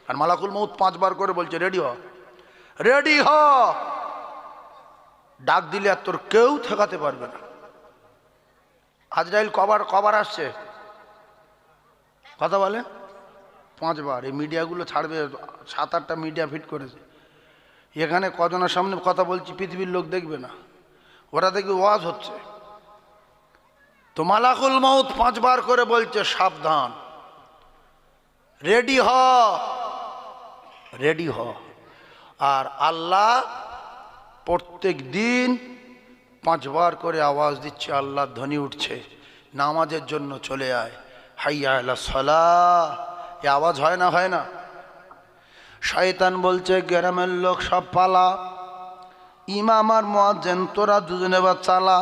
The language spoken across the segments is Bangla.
আর মালাকুল মউত 5 বার করে বলছে রেডি হ, রেডি হ। ডাক দিলে আর তোর কেউ ঠেকাতে পারবে না। আজরাইল কবার আসছে কথা বলে? 5 বার। এই মিডিয়াগুলো ছাড়বে, 7-8টা মিডিয়া ফিট করেছে। এখানে কজনের সামনে কথা বলছি পৃথিবীর লোক দেখবে না, ওরা দেখবে ওয়াজ হচ্ছে। তো মালাকুল মউত 5 বার করে বলছে সাবধান, রেডি হ, রেডি হ। আর আল্লাহ প্রত্যেক দিন 5 বার করে আওয়াজ দিচ্ছে, আল্লাহ ধ্বনি উঠছে, নামাজের জন্য চলে আয়, হাইয়া আলাস সালাহ। এ আওয়াজ হয় না? হয় না? শয়তান বলছে গ্রামের লোক সব পালা, ইমাম আর মুয়াজ্জিন তোরা দুজনে বা চালা।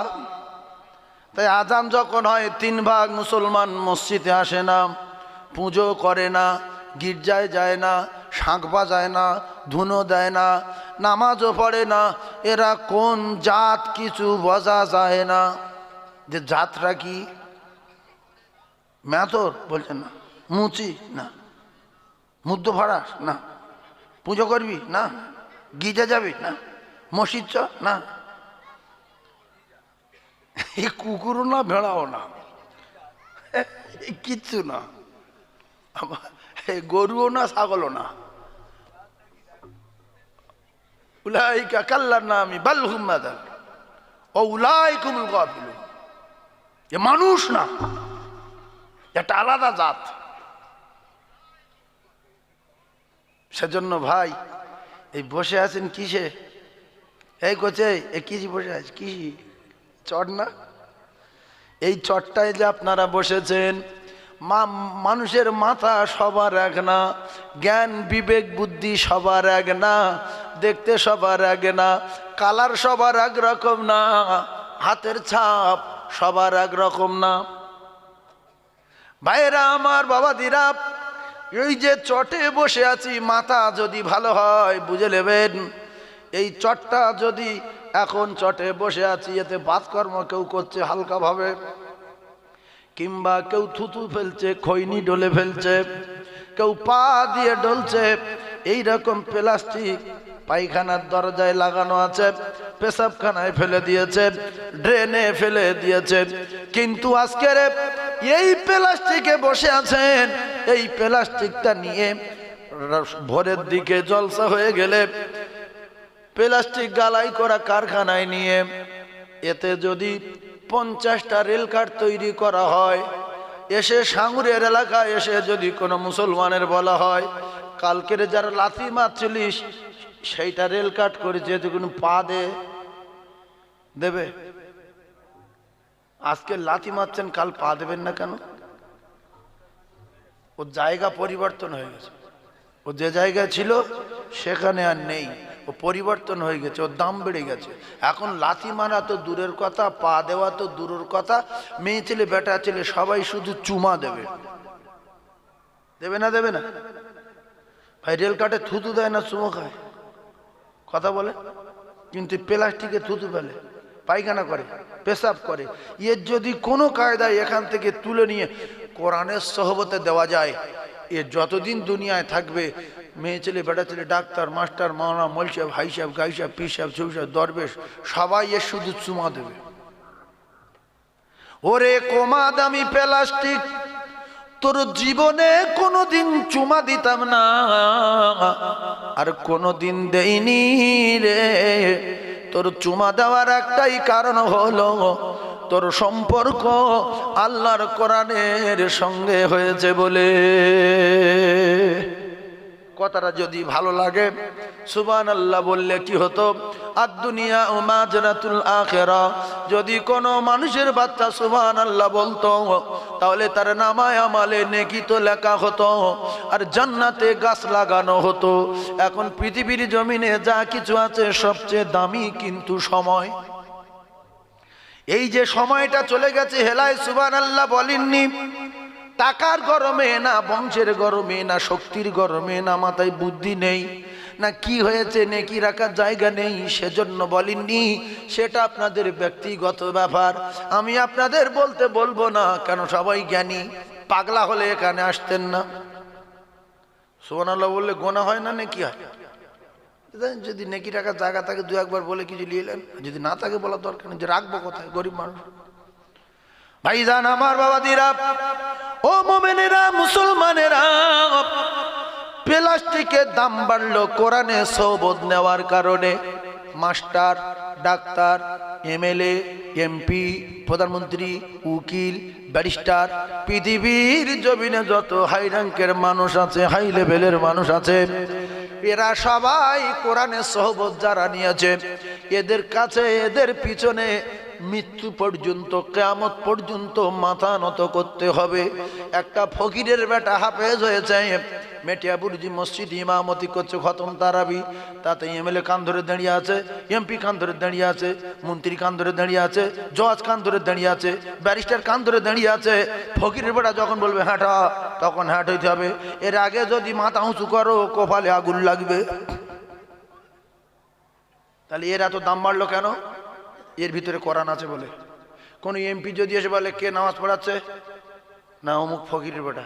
তাই আজান যখন হয় 3 ভাগ মুসলমান মসজিদে আসে না, পুজো করে না, গির্জায় যায় না, শাঁখ বাজায় না, ধুনো দেয় না, নামাজও পড়ে না। এরা কোন জাত কিছু বোঝা যায় না। যে জাতটা কি? মেথর বলছেন না, মুচি না, মুদ্দ ভাড়াস না, পুজো করবি না, গির্জা যাবি না, মসজিদ চ না। এই কুকুরও না, ভেড়াও না, কিচ্ছু না, গরুও না, ছাগলও না। উলাইকা কাল্লানামি বাল হুম আযাল ও উলাইকুমুল গাফিলুন। এ মানুষ না, এটা আলাদা জাত। সেজন্য ভাই এই বসে আছেন কিসে? এই কোচে এ কি বসে আছে? কি চট না? এই চটটায় যে আপনারা বসেছেন, মানুষের মাথা সবার এক না, জ্ঞান বিবেক বুদ্ধি সবার এক না, দেখতে সবার এক না, কালার সবার এক রকম না, হাতের ছাপ সবার এক রকম না। ভাইরা আমার, বাবা দিরা, এই যে চটে বসে আছি, মাথা যদি ভালো হয় বুঝে নেবেন, এই চটটা যদি এখন চটে বসে আছি, এতে বাতকর্ম কেউ করছে হালকা ভাবে, কিংবা কেউ থুতু ফেলছে, খৈনি ডলে ফেলছে, কেউ পা দিয়ে ডলছে। এই রকম প্লাস্টিক পায়খানার দরজায় লাগানো আছে, পেশাবখানায় ফেলে দিয়েছে, ড্রেনে ফেলে দিয়েছে। কিন্তু আজকের এই প্লাস্টিকে বসে আছেন, এই প্লাস্টিকটা নিয়ে ভোরের দিকে জলসা হয়ে গেলে প্লাস্টিক গালাই করা কারখানায় নিয়ে এতে যদি 50টা রেলকার তৈরি করা হয়, এসে সাঙ্গুরের এলাকায় এসে যদি কোনো মুসলমানের বলা হয় কালকের যারা লাথি মারছিলিস সেইটা রেল কাট করেছে, কোনো পা দেবে? আজকে লাথি মারছেন, কাল পা দেবেন না কেন? ওর জায়গা পরিবর্তন হয়ে গেছে, ও যে জায়গায় ছিল সেখানে আর নেই, ও পরিবর্তন হয়ে গেছে, ওর দাম বেড়ে গেছে। এখন লাথি মারা তো দূরের কথা, পা দেওয়া তো দূরের কথা, মেয়ে ছেলে বেটা ছেলে সবাই শুধু চুমা দেবে। দেবে না? দেবে না? ভাই রেল কাটে থুতু দেয় না, চুমো খায়, কথা বলে, কিন্তু প্লাস্টিকে থুতু ফেলে, পায়খানা করে, পেশাব করে। এর যদি কোনো কায়দায় এখান থেকে তুলে নিয়ে কোরআনের সহবতে দেওয়া যায়, এ যতদিন দুনিয়ায় থাকবে মেয়ে ছেলে বেটা ছেলে, ডাক্তার মাস্টার মাওলানা মৌলভী সাহেব, হাই সাহেব, গাই সাহেব, পীর সাহেব, ছবি সাহেব, দরবেশ, সবাই এর শুধু চুমা দেবে। ওরে কোমা দামি প্লাস্টিক, তোর জীবনে কোনোদিন চুমা দিতাম না, আর কোনোদিন দেইনি রে। তোর চুমা দেওয়ার একটাই কারণ হলো তোর সম্পর্ক আল্লাহর কোরআনের সঙ্গে হয়েছে বলে। কথাটা যদি ভালো লাগে সুবহানাল্লাহ বললে কি হতো? আদ-দুনিয়া ও মাজরাতুল আখিরাহ। যদি কোনো মানুষের বাচ্চা সুবহানাল্লাহ বলতো তাহলে তার নামায় আমালে নেকি তো লেখা হতো, আর জান্নাতে গাছ লাগানো হতো। এখন পৃথিবীর জমিনে যা কিছু আছে সবচেয়ে দামি কিন্তু সময়। এই যে সময়টা চলে গেছে হেলায় সুবহানাল্লাহ বলেননি। টাকার গরমে না, বংশের গরমে না, শক্তির গরমে না, মাথায় বুদ্ধি নেই না, কি হয়েছে নেকি রাখার জায়গা নেই, সেজন্য বলেননি। সেটা আপনাদের ব্যক্তিগত ব্যাপার, আমি আপনাদের বলবো না, কেন সবাই জ্ঞানী। পাগলা হলে এখানে আসতেন না। সুবহানাল্লাহ বললে গোনা হয় না নেকি হয়? যদি নেকি টাকা জায়গা থাকে দু একবার বলে কিছু নিয়ে এলেন, যদি না থাকে বলার দরকার নেই, যে রাখবো কোথায়, গরিব মানুষ। ভাইজান আমার বাবাদিরা, ও মুমিনেরা, মুসলমানেরা, প্লাস্টিকের দাম বাড়লো কোরআনে সওবত নেওয়ার কারণে। মাস্টার, ডাক্তার, এমএলএ, এমপি, প্রধানমন্ত্রী, উকিল, ব্যারিস্টার, পৃথিবীর জমিনে যত হাই র্যাঙ্কের মানুষ আছে, হাই লেভেলের মানুষ আছে, এরা সবাই কোরআনে সওবত যারা নিয়েছে, এদের কাছে, এদের পিছনে মৃত্যু পর্যন্ত, কিয়ামত পর্যন্ত মাথা নত করতে হবে। একটা ফকিরের বেটা হাফেজ হয়েছে, মেটিয়াবুরজি মসজিদ ইমামতি করছে খতম তারাবি, তাতে এমএলএ কান ধরে দাঁড়িয়ে আছে, এমপি কান ধরে দাঁড়িয়ে আছে, মন্ত্রী কান ধরে দাঁড়িয়ে আছে, জজ কান ধরে দাঁড়িয়ে আছে, ব্যারিস্টার কান ধরে দাঁড়িয়ে আছে। ফকিরের বেটা যখন বলবে হাঁটা, তখন হাঁট হইতে হবে। এর আগে যদি মাথা উঁচু করো, কপালে আগুন লাগবে। তাহলে এর এত দাম বাড়লো কেন? এর ভিতরে কোরআন আছে বলে। কোন এমপি যদি এসে বলে কে নামাজ পড়াচ্ছে, না অমুক ফকিরের বেটা,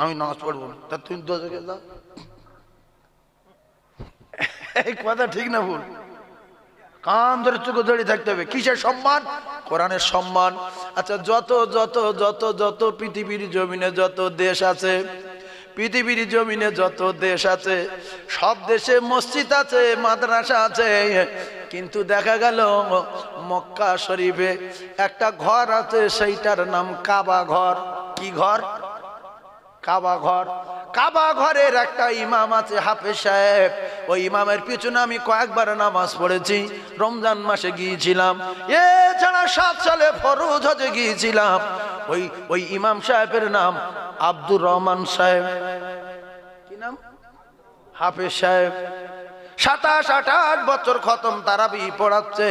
আমি নামাজ পড়বো না, তা তুমি দোজখে যাও। এই কথা ঠিক না ভুল? কান ধরে চোখে দাঁড়িয়ে থাকতে হবে। কিসের সম্মান? কোরআনের সম্মান। আচ্ছা, যত যত যত যত পৃথিবীর জমিনে যত দেশ আছে, পৃথিবীর জমিনে যত দেশ আছে, সব দেশে মসজিদ আছে, মাদ্রাসা আছে, কিন্তু দেখা গেল মক্কা শরীফে একটা ঘর আছে, সেইটার নাম কাবা ঘর। কি ঘর? কাবা ঘর। কাবা ঘরের একটা ইমাম আছে, হাফেজ সাহেব। ওই ইমামের পিছনে আমি কয়েকবার নামাজ পড়েছি। রমজান মাসে গিয়েছিলাম, এছাড়া 7 সালে ফরজ হজে গিয়েছিলাম। ওই ইমাম সাহেবের নাম আব্দুর রহমান সাহেব। কি নাম? হাফেজ সাহেব। 27-28 বছর খতম তারাবি পড়াচ্ছে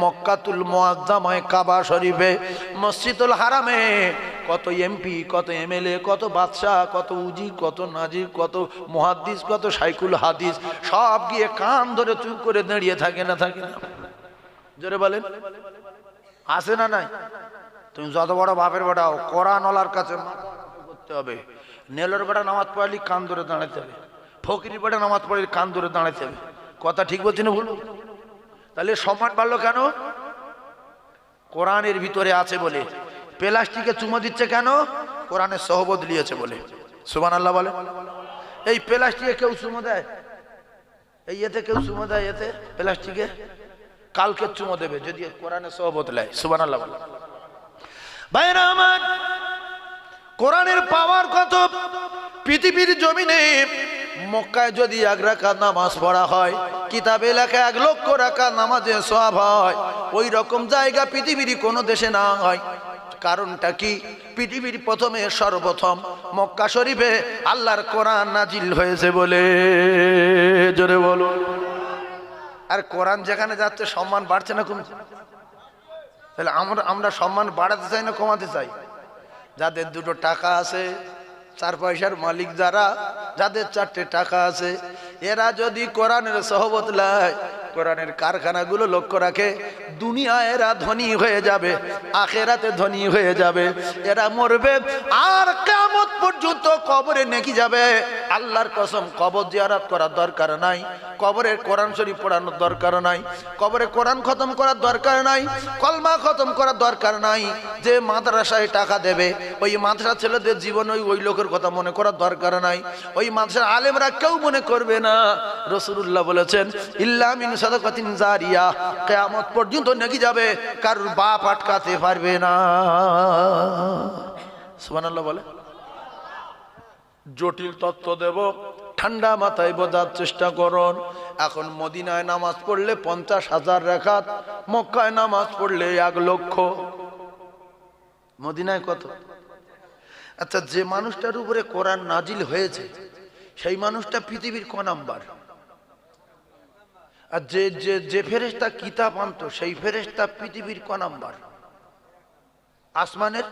মক্কাতুল মুআজ্জামায় কাবা শরীফে, মসজিদুল হারামে। কত এমপি, কত এমএলএ, কত বাদশাহ, কত উজি, কত নাজির, কত মুহাদ্দিস, কত শাইখুল হাদিস, সব গিয়ে কান ধরে চুপ করে দাঁড়িয়ে থাকে না থাকে না? জোরে বলেন, আছে না নাই? তুমি যত বড় বাপের বেটাও, কোরআনওয়ালার কাছে মাথা করতে হবে। নেলোর বেটা নামাজ পড়ালি কান ধরে দাঁড়াতে হবে, ফকির বেটা নামাজ পড়ালি কান ধরে দাঁড়াতে হবে। কথা ঠিক বলছি না ভুল? তাহলে সম্মান বাড়লো কেন? কোরআনের ভিতরে আছে বলে। প্লাস্টিকে চুমো দিচ্ছে কেন? কোরআনের সহবত নিয়েছে বলে। সুবহানাল্লাহ বলে। এই প্লাস্টিকে কেউ চুমো দেয়? এই এতে কেউ চুমো দেয়? এতে প্লাস্টিকে কালকে চুমো দেবে যদি কোরআনের সহবত নেয়। সুবহানাল্লাহ বলে। ভাইরা আমার, কোরআনের পাওয়ার কত! পৃথিবীর জমিনে মক্কায় যদি 1 রাকাত নামাজ পড়া হয়, কিতাবে লেখা 1 লক্ষ রাকাত নামাজের সওয়াব হয়। ওই রকম জায়গা পৃথিবীর কোনো দেশে না হয়। কারণটা কি? পৃথিবীর প্রথমে সর্বপ্রথম মক্কা শরীফে আল্লাহর কোরআন নাজিল হয়েছে বলে। জোরে বলো। আর কোরআন যেখানে যাচ্ছে সম্মান বাড়ছে না কমছে? তাহলে আমরা সম্মান বাড়াতে চাই না কমাতে চাই? যাদের 2টো টাকা আছে, 4 পয়সার মালিক যারা, যাদের 4টে টাকা আছে, এরা যদি কোরআনের সহবত লায়, কোরআনের কারখানাগুলো লক্ষ্য রাখে, দুনিয়ায় এরা ধনী হয়ে যাবে, আখেরাতে ধনী হয়ে যাবে। এরা মরবে আর কিয়ামত পর্যন্ত কবরে নেকি যাবে। আল্লাহর কসম, কবর জিয়ারত করার দরকার নাই, কবরে কোরআন শরীফ পড়ানোর দরকার নাই, কবরে কোরআন খতম করার দরকার নাই, কলমা খতম করার দরকার নাই। যে মাদ্রাসায় টাকা দেবে, ওই মাদ্রাসা ছেলেদের জীবন ওই লোকের কথা মনে করার দরকার নাই। ওই মাদ্রাসার আলেমরা কেউ মনে করবে না। রাসূলুল্লাহ বলেছেন, ইল্লা মিন সাদাকাতিন জারিয়া, কিয়ামত পর্যন্ত নেকি যাবে, কারোর বাপ আটকাতে পারবে না। সুবহানাল্লাহ বলে। জটিল তত্ত্ব দেব, ঠান্ডা মাথায় বোঝার চেষ্টা করুন। এখন মদিনায় নামাজ পড়লে 50,000 রাকাত, মক্কায় নামাজ পড়লে 1 লক্ষ। মদিনায় কত? আচ্ছা, যে মানুষটার উপরে কোরআন নাজিল হয়েছে সেই মানুষটা পৃথিবীর ক নাম্বার? আর যে ফেরেশতা কিতাব আনতো সেই ফেরেশতা পৃথিবীর ক নাম্বার? আসমানের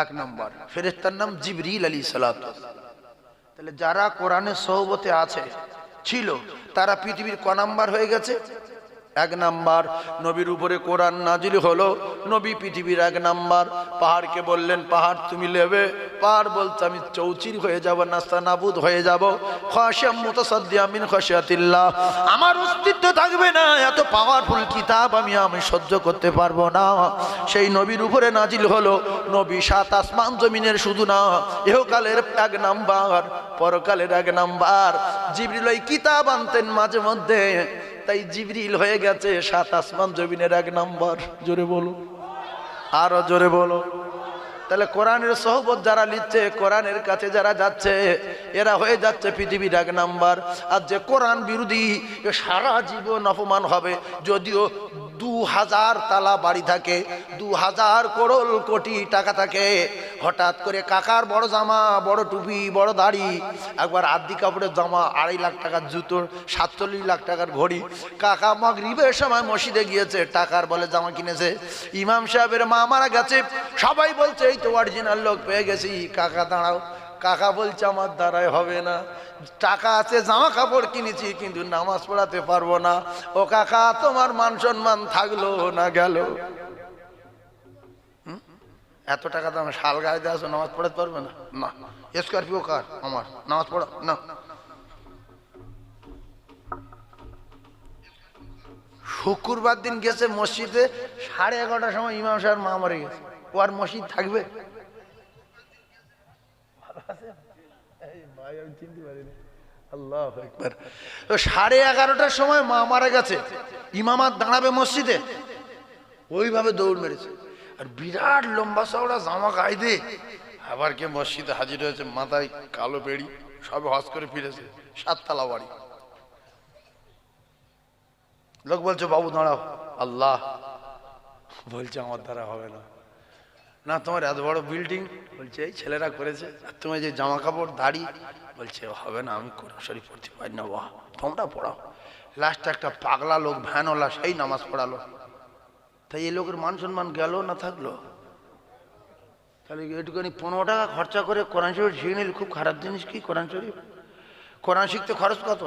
1 নাম্বার। ফেরেশতার নাম জিবরিল আলাইহিস সালাত। তাহলে যারা কোরআনের সহবতে আছে ছিল, তারা পৃথিবীর ক নাম্বার হয়ে গেছে? এক নাম্বার, নবীর উপরে কোরআন নাজিল হলো, নবী পৃথিবীর এক নাম্বার। পাহাড়কে বললেন পাহাড় তুমি নেবে, পাহাড় বলছে আমি চৌচির হয়ে যাব, নাস্তানাবুদ হয়ে যাব, খাশিয়াম মুতাসাদ্দিয়া মিন খাশিয়াতিল্লাহ, আমার অস্তিত্ব থাকবে না, এত পাওয়ারফুল কিতাব আমি সহ্য করতে পারবো না। সেই নবীর উপরে নাজিল হলো, নবী সাত আসমান জমিনের শুধু না, ইহকালের এক নাম্বার, পরকালের এক নাম্বার। জিবরিল ওই কিতাব আনতেন মাঝে মধ্যে, তাই জিবরিল হয়ে গেছে সাত আসমান জমিনের এক নাম্বার। জোরে বলো, আরো জোরে বলো। তাহলে কোরআনের সহবত যারা লিখছে, কোরআনের কাছে যারা যাচ্ছে, এরা হয়ে যাচ্ছে পৃথিবীর এক নাম্বার। আর যে কোরআন বিরোধী সারা জীবন অপমান হবে। যদিও 2000 তালা বাড়ি থাকে, 2000 করোড় কোটি টাকা থাকে, হঠাৎ করে কাকার বড় জামা, বড় টুপি, বড় দাড়ি, একবার আদি কাপড়ের জামা, 2.5 লাখ টাকার জুতো, 47 লাখ টাকার ঘড়ি, কাকা মাগরিবের সময় মসজিদে গিয়েছে, টাকার বলে জামা কিনেছে, ইমাম সাহেবের মা মারা গেছে, সবাই বলছে এই তো অরিজিনাল লোক পেয়ে গেছি, কাকা দাঁড়াও। কাকা বলছে আমার দ্বারাই হবে না, টাকা আছে, জামা কাপড় কিনেছি, কিন্তু নামাজ পড়াতে পারবো না। ও কাকা তোমার মান সম্মান থাকলো না গেল? এত টাকা দাম শাল গাড়িতে আসো, নামাজ পড়াতে পারবে না? না, স্করপিও কার আমার, নামাজ পড়া না। শুক্রবার দিন গেছে মসজিদে, 11:30টার সময় ইমাম সাহেব মা মরে গেছে, ও আর মসজিদ থাকবে? আল্লাহু আকবার। 11:30টার সময় মা মারা গেছে, ইমামাত দাঁড়াবে মসজিদে, ওইভাবে দৌড় মেরেছে, আর বিরাট লম্বা চওড়া জামা গায়ে দিয়ে আবার কে মসজিদে হাজির হয়েছে, মাথায় কালো বেড়ি, সবে হজ করে ফিরেছে, 7 তলা বাড়ি। লোক বলছে বাবু দাঁড়াও, আল্লাহ বলছে আমার দ্বারা হবে না। না তোমার এত বড় বিল্ডিং, বলছে এই ছেলেরা করেছে, আর তোমার যে জামা কাপড় দাড়ি, বলছে হবে না, আমি কোরআন শরীফ পড়তে পারি না, বাহ তোমরা পড়াও। লাস্টে একটা পাগলা লোক ভ্যানওয়ালা সেই নামাজ পড়ালো। তাই এই লোকের মান সম্মান গেল না থাকলো? তাহলে একটুখানি 15 টাকা খরচা করে কোরআন শরীফ শিখে নিলে খুব খারাপ জিনিস কি? কোরআন শরীফ, কোরআন শিখতে খরচ কত?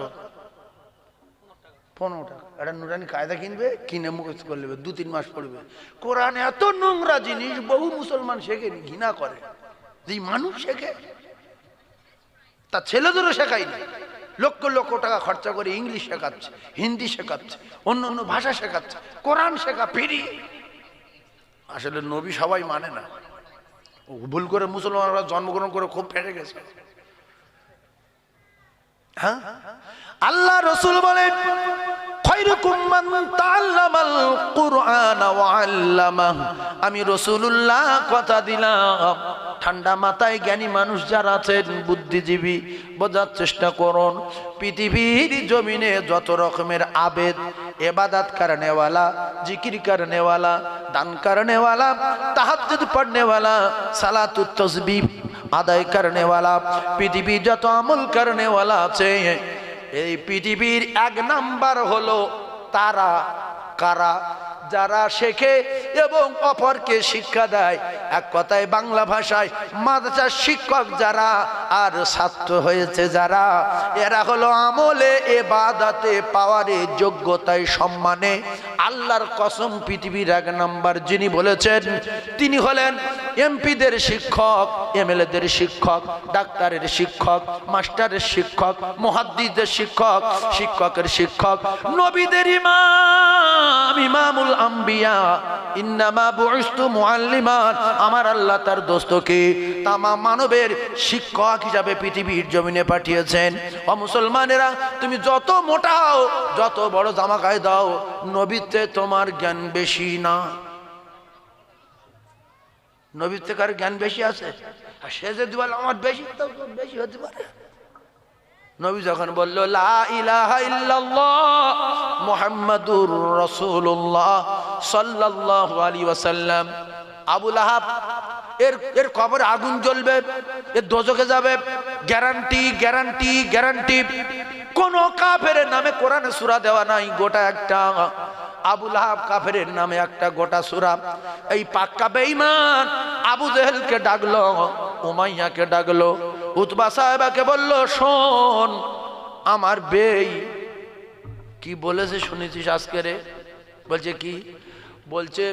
15 টাকা। একটা নুরানি কায়দা কিনবে, কিনে মুখস্থ করে নেবে, 2-3 মাস পড়বে। কোরআন এত নোংরা জিনিস, বহু মুসলমান শেখেনি, ঘৃণা করে। যেই মানুষ শেখে তার ছেলেদেরও শেখায়নি, লক্ষ লক্ষ টাকা খরচা করে ইংলিশ শেখাচ্ছে, হিন্দি শেখাচ্ছে, অন্য অন্য ভাষা শেখাচ্ছে, কোরআন শেখা ফ্রি। আসলে নবী সবাই মানে না, ভুল করে মুসলমানরা জন্মগ্রহণ করে খুব ফেটে গেছে। হ্যাঁ, আল্লাহ রাসূল বলেন খায়রুকুম মান তাআল্লামাল কুরআন ওয়া আল্লামাহু। আমি রাসূলুল্লাহ কথা দিলাম, ঠান্ডা মাথায় জ্ঞানী মানুষ যারা আছেন, বুদ্ধিজীবী, বোঝার চেষ্টা করুন। পৃথিবীর জমিনে যত রকমের আবেদ, ইবাদত করনেওয়ালা, জিকির করনেওয়ালা, দান করনেওয়ালা, তাহাজ্জুদ পড়নেওয়ালা, সালাতুত তাসবিহ আদায় করনেওয়ালা, পৃথিবীর যত আমল করনেওয়ালা আছে, এই পৃথিবীর 1 নাম্বার হলো তারা। কারা? যারা শেখে এবং অপরকে শিক্ষা দেয়। এক কথায় বাংলা ভাষায় মাদ্রাসার শিক্ষক যারা আর ছাত্র হয়েছে যারা, এরা হলো আমলে, ইবাদতে, পাওয়ারে, যোগ্যতায়, সম্মানে আল্লাহর কসম পৃথিবীর 1 নাম্বার যিনি বলেছেন তিনি হলেন এমপিদের শিক্ষক, এমএলএদের শিক্ষক, ডাক্তারের শিক্ষক, মাস্টারের শিক্ষক, মুহাদ্দিসদের শিক্ষক, শিক্ষকের শিক্ষক, নবীদের ইমাম, ইমামুল আম্বিয়া, ইন্নামা বুইসতু মুআল্লিমান। আমার আল্লাহ তার দোস্তকে তামাম মানবের শিক্ষক হিসাবে পৃথিবীর জমিনে পাঠিয়েছেন। ও মুসলমানেরা, তুমি যত মোটাও, যত বড় জামা গায়ে দাও, নবীতে তোমার জ্ঞান বেশি না। নবীর থেকে আর জ্ঞান বেশি আছে? আর সে যদি বলে আমার বেশি, তো বেশি হতে পারে। নবী যখন বলল লা ইলাহা ইল্লাল্লাহ মুহাম্মাদুর রাসূলুল্লাহ সাল্লাল্লাহু আলাইহি ওয়াসাল্লাম, আবু লাহাব এর কবরে আগুন জ্বলবে, এর দোজখে যাবে, গ্যারান্টি গ্যারান্টি গ্যারান্টি। কোন কাফেরের নামে কোরআনে সূরা দেওয়া নাই, গোটা একটা। আবু লাহাব কাফেরের নামে একটা গোটা সূরা। এই পাক্কা বেঈমান আবু জেহেলকে ডাকলো, উমাইয়াকে ডাকলো, উতবা সাহেবাকে বলল শোন, আমার বেই কি বলেছে শুনেছিস আজকে রে? বলছে কি? বলছে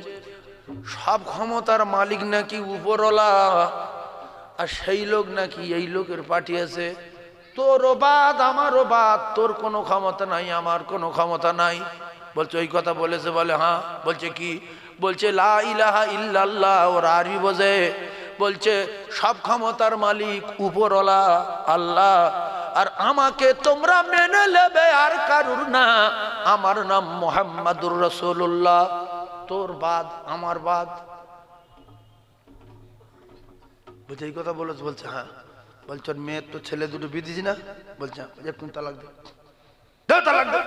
সব ক্ষমতার মালিক নাকি উপরওয়ালা, আর সেই লোক নাকি এই লোকের পাঠিয়েছে। তোরও বাদ আমারও বাদ, তোর কোনো ক্ষমতা নাই আমার কোনো ক্ষমতা নাই। বলছে ওই কথা বলেছে? বলে হ্যাঁ। বলছে কি? বলছে লা ইলাহা ইল্লাল্লাহ। ওর আরবি বোঝে। বলছে সব ক্ষমতার মালিক উপরওয়ালা আল্লাহ, আর আমাকে তোমরা মেনে নেবে আর কারুর না। আমার নাম মুহাম্মাদুর রাসূলুল্লাহ। তোর বাদ আমার বাদ। বলছে এই কথা বলেছ? বলছে হ্যাঁ। বলছে মেয়ের তো ছেলে দুটো বিয়ে দিছি না? বলছে একটু তালাক দে, তালাক দে।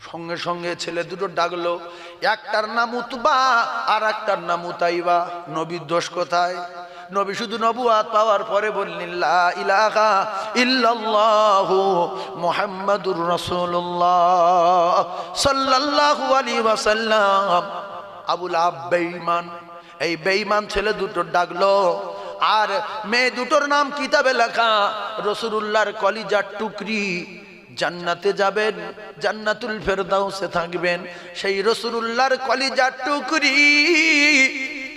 সঙ্গে সঙ্গে ছেলে দুটো ডাকলো। একটার নাম উতবা আর একটার নাম উতাইবা। নবীর দোষ কোথায়? নবী শুধু নবুয়াত পাওয়ার পরে বললেন লা ইলাহা ইল্লাল্লাহু মুহাম্মাদুর রাসূলুল্লাহ সাল্লাল্লাহু আলাইহি ওয়াসাল্লাম। আবুল আব বেঈমান। এই বেঈমান ছেলে দুটো ডাকলো, আর মেয়ে দুটোর নাম কিতাবে লেখা রাসূলুল্লাহর কলিজার টুকরি। জান্নাতে যাবেন, জান্নাতুল ফেরদাউসে থাকবেন। সেই রাসূলুল্লাহর কলিজার টুকরি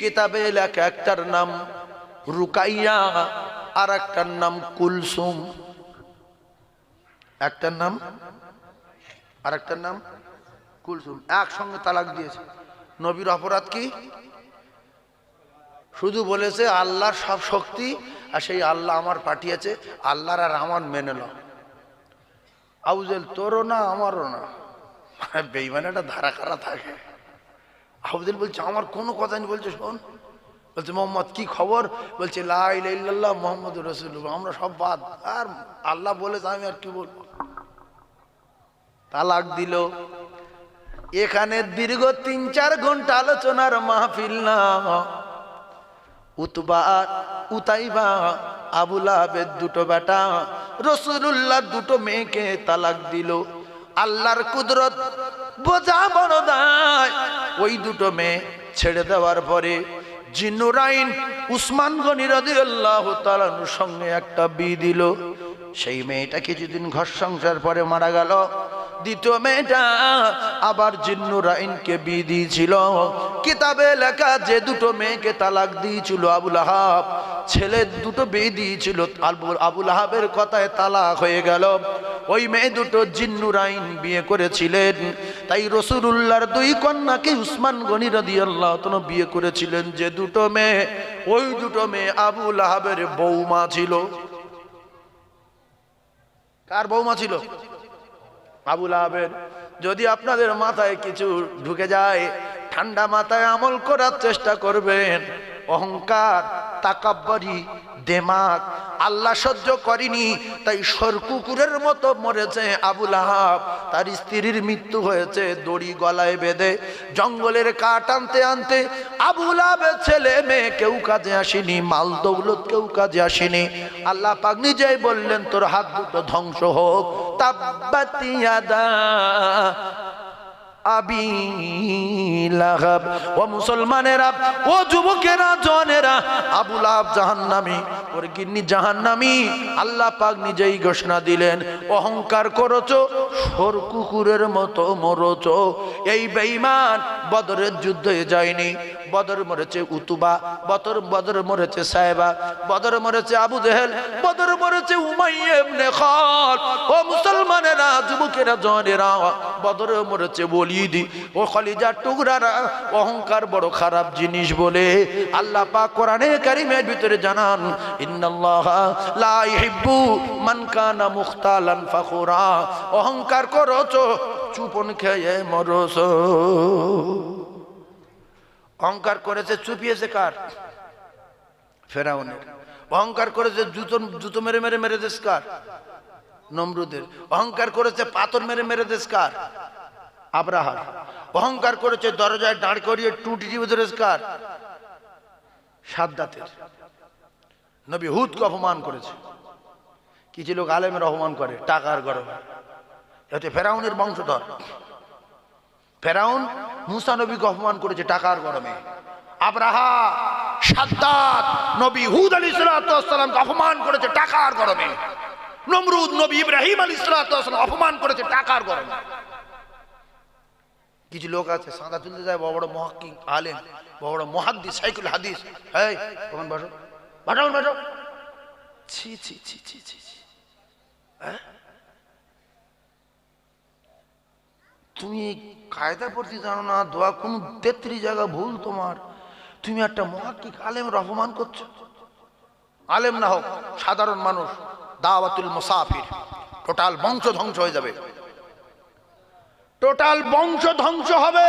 কিতাবে লেখা একটার নাম রুকাইয়া আর একটার নাম কুলসুম। একটার নাম আর একটার নাম কুলসুম। একসঙ্গে তালাক দিয়েছে। নবীর অপরাধ কি? শুধু বলেছে আল্লাহর সব শক্তি, আর সেই আল্লাহ আমার পাঠিয়েছে, আল্লাহর আর আমার মেনে নাও। আউজেল তোরও না আমারও না। বেঈমান একটা ধারা কারা থাকে। আউজেল বলছে আমার কোনো কথা নেই। বলছে শোন, বলছে মোহাম্মদ কি খবর? বলছে লা ইলাহা ইল্লাল্লাহ মুহাম্মাদুর রাসূলুল্লাহ। আমরা সব বাদ, আর আল্লাহ বলেছে আমি আর কি বলবো। তালাক দিল। এখানে দীর্ঘ ৩-৪ ঘন্টা আলোচনার মাহফিল না। উতবা উতাইবা আবু লাহাবের দুটো বেটা রাসূলুল্লাহর দুটো মেয়েকে তালাক দিল। আল্লাহর কুদরত বোঝা বড় দায়। ওই দুটো মেয়ে ছেড়ে দেওয়ার পরে জিন্নুরাইন উসমান গনি রাদিয়াল্লাহু তাআলা আনহুর সঙ্গে একটা বিয়ে দিল। সেই মেয়েটা কিছুদিন ঘর সংসার পরে মারা গেল। দ্বিতীয় মেয়েটা আবার জিন্নুরাইনকে বিয়ে দিয়েছিল। কিতাবে লেখা যে দুটো মেয়েকে তালাক দিয়েছিল আবু লাহাব, ছেলে দুটো বিয়ে দিয়েছিল, আবু লাহাবের কথায় তালাক হয়ে গেল। ওই মেয়ে দুটো জিন্নুরাইন বিয়ে করেছিলেন। তাই রাসূলুল্লাহর দুই কন্যাকে উসমান গনি রাদিয়াল্লাহু তাআলা বিয়ে করেছিলেন। যে দুটো মেয়ে, ওই দুটো মেয়ে আবু লাহাবের বৌমা ছিল। কার বৌমা ছিল? আবু লাহাবের। যদি আপনাদের মাথায় কিছু ঢুকে যায়, ঠান্ডা মাথায় আমল করার চেষ্টা করবেন। অহংকার, তাকাব্বুরি, দেমাগ আল্লাহ সহ্য করেনি, তাই সরকুকুরের মতো মরেছে আবু লাহাব। তার স্ত্রীর মৃত্যু হয়েছে দড়ি গলায় বেঁধে। জঙ্গলের কাঠ আনতে আনতে আবু লাহাবের ছেলে মেয়ে কেউ কাজে আসেনি, মাল দৌলত কেউ কাজে আসেনি। আল্লাহ পাক নিজেই বললেন তোর হাত দুটো ধ্বংস হোক। তাব্বাত ইয়াদা আবি লাহাব। ও মুসলমানেরা, ও যুবকেরা, জওয়ানেরা, আবু লাহাব জাহান্নামী, ওর গিন্নি জাহান্নামী। আল্লাহ পাক নিজেই ঘোষণা দিলেন অহংকার করেছো, সর কুকুরের মতো মরেছো। এই বেঈমান বদরের যুদ্ধে যায়নি। বদর মরেছে উতুবা, বদর মরেছে সাহেবা, বদর মরেছে আবু জেহেল, বদর মরেছে উমাইয়া ইবনে খালদ। ও মুসলমানেরা, যুবকেরা, জওয়ানেরা, বদর মরেছে ওয়ালিদ। ও কলিজার টুকরারা, অহংকার বড় খারাপ জিনিস বলে আল্লাহ পাক কোরআনে কারীমের ভিতরে জানান ইন্নাল্লাহা লা ইহিব্বু মান কানা মুখতালান ফাখুরা। অহংকার করছো, চুপন খেয়ে মরছো। অহংকার করেছে, চুপিয়েছে কার? ফেরাউনের। অহংকার করেছে, জুতো মেরে মেরে মেরে দেশ কার? নমরুদের। অহংকার করেছে, পাথর মেরে মেরে দেশ কার? আব্রাহার। অহংকার করেছে, দরজায় দাঁড় করিয়ে টুটি টিপে ধরে কার? সাদ্দাতের। নবী হুদকে অপমান করেছে। কিছু লোক আলেমের অপমান করে টাকার গরমে। এতে ফেরাউনের বংশধর। ফেরাউন মুসা নবীকে অপমান করেছে টাকার গরমে। আব্রাহা, সাদ্দাত নবী হুদ আলাইহিস সালাতু ওয়াস সালামকে অপমান করেছে টাকার গরমে। নমরুদ নবী ইব্রাহিম আলাইহিস সালাম অপমান করেছে টাকার গরমে। কিছু লোক আছে সাদা তুলতে যায়, বড় বড় মুহাক্কিক আলেম, বড় বড় মুহাদ্দিস, শাইখুল হাদিস, এই ওখানে বসো, বসো বসো। ছি ছি ছি ছি ছি, হ্যাঁ তুমি কায়দা পড়তে জানো না, দোয়া কোন 33 জায়গা ভুল তোমার, তুমি একটা মুহাক্কিক আলেমের অপমান করছো। আলেম না হোক, সাধারণ মানুষ, দাওয়াতুল মুসাফির, টোটাল বংশ ধ্বংস হয়ে যাবে, টোটাল বংশ ধ্বংস হবে।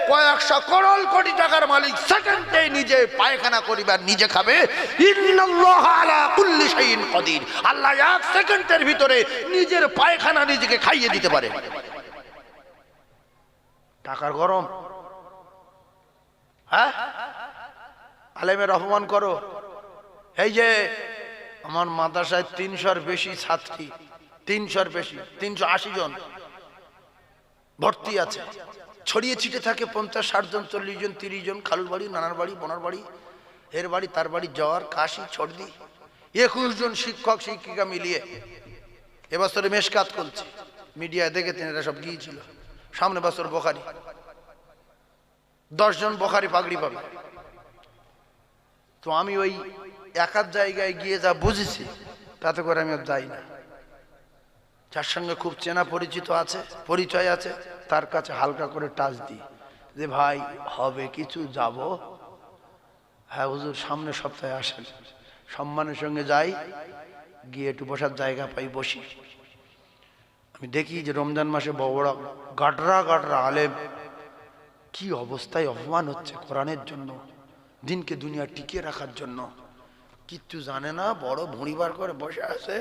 কয়েকশো করোড় কোটি টাকার মালিক সেকেন্ডে নিজে পায়খানা করিবার নিজে খাবে। ইন্নাল্লাহ আলা কুল্লি শাইইন কাদির, আল্লাহ এক সেকেন্ডের ভিতরে নিজের পায়খানা নিজেকে খাইয়ে দিতে পারে। টাকার গরম, হ্যাঁ আলেমের অপমান করো। এই যে আমার মাদ্রাসায় 300-র বেশি ছাত্রী, 300-র বেশি, 380 জন ভর্তি আছে, ছড়িয়ে ছিটে থাকে 50-60 জন, 40 জন, 30 জন, খালুর বাড়ি, নানার বাড়ি, বোনার বাড়ি, এর বাড়ি, তার বাড়ি, জ্বর, কাশি, সর্দি। 21 জন শিক্ষক শিক্ষিকা মিলিয়ে এবছরে মেশকাত করছে, মিডিয়ায় দেখেছেন, এরা সব গিয়েছিল। সামনে বছর বোখারি, 10 জন বোখারি পাগড়ি পাবে। তো আমি ওই এক আধ জায়গায় গিয়ে যা বুঝেছি তাতে করে আমি আর যাই না। যার সঙ্গে খুব চেনা পরিচিত আছে, পরিচয় আছে, তার কাছে হালকা করে টাচ দিই যে ভাই হবে কিছু, যাব। হ্যাঁ হুজুর সামনের সপ্তাহে আসেন, সম্মানের সঙ্গে যাই, গিয়ে একটু বসার জায়গা পাই, বসি। আমি দেখি যে রমজান মাসে বড় বড় গাডরা গাডরা আলেম কি অবস্থায় অপমান হচ্ছে কোরআনের জন্য, দিনকে দুনিয়া টিকিয়ে রাখার জন্য। কিচ্ছু জানে না, বড় ভুঁড়ি বার করে বসে আছে,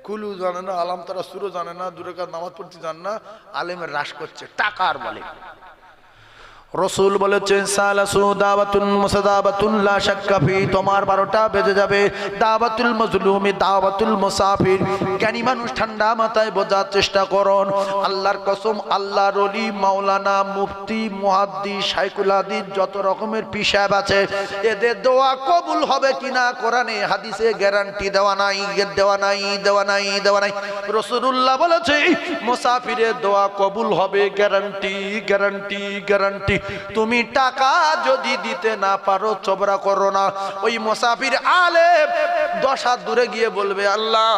কুলু জানে না, আলাম তারা সুরো জানে না, দূরে কাজ নামাজ পড়তে জানে না, আলেমের রাস করছে টাকার বলে। রসুল বলেছেন সালাসু দাওয়াতুন মুসাদাবাতুন লা শাক্কা ফি, তোমার 12টা বেজে যাবে। দাওয়াতুল মাজলুমি দাওয়াতুল মুসাফির, জ্ঞানী মানুষ ঠান্ডা মাথায় বোঝার চেষ্টা করুন। আল্লাহর কসম, আল্লাহর ওলি, মাওলানা, মুফতি, মুহাদ্দিস, শাইখুল হাদিস, যত রকমের পিসাব আছে, এদের দোয়া কবুল হবে কিনা কোরআনে হাদিসে গ্যারান্টি দেওয়া নাই, দেওয়া নাই, দেওয়া নাই, দেওয়া নাই। রাসূলুল্লাহ বলেছে মুসাফিরের দোয়া কবুল হবে, গ্যারান্টি, গ্যারান্টি, গ্যারান্টি। তুমি টাকা যদি দিতে না পারো চবরা করো না। ওই মুসাফির আলেম 10 হাত দূরে গিয়ে বলবে আল্লাহ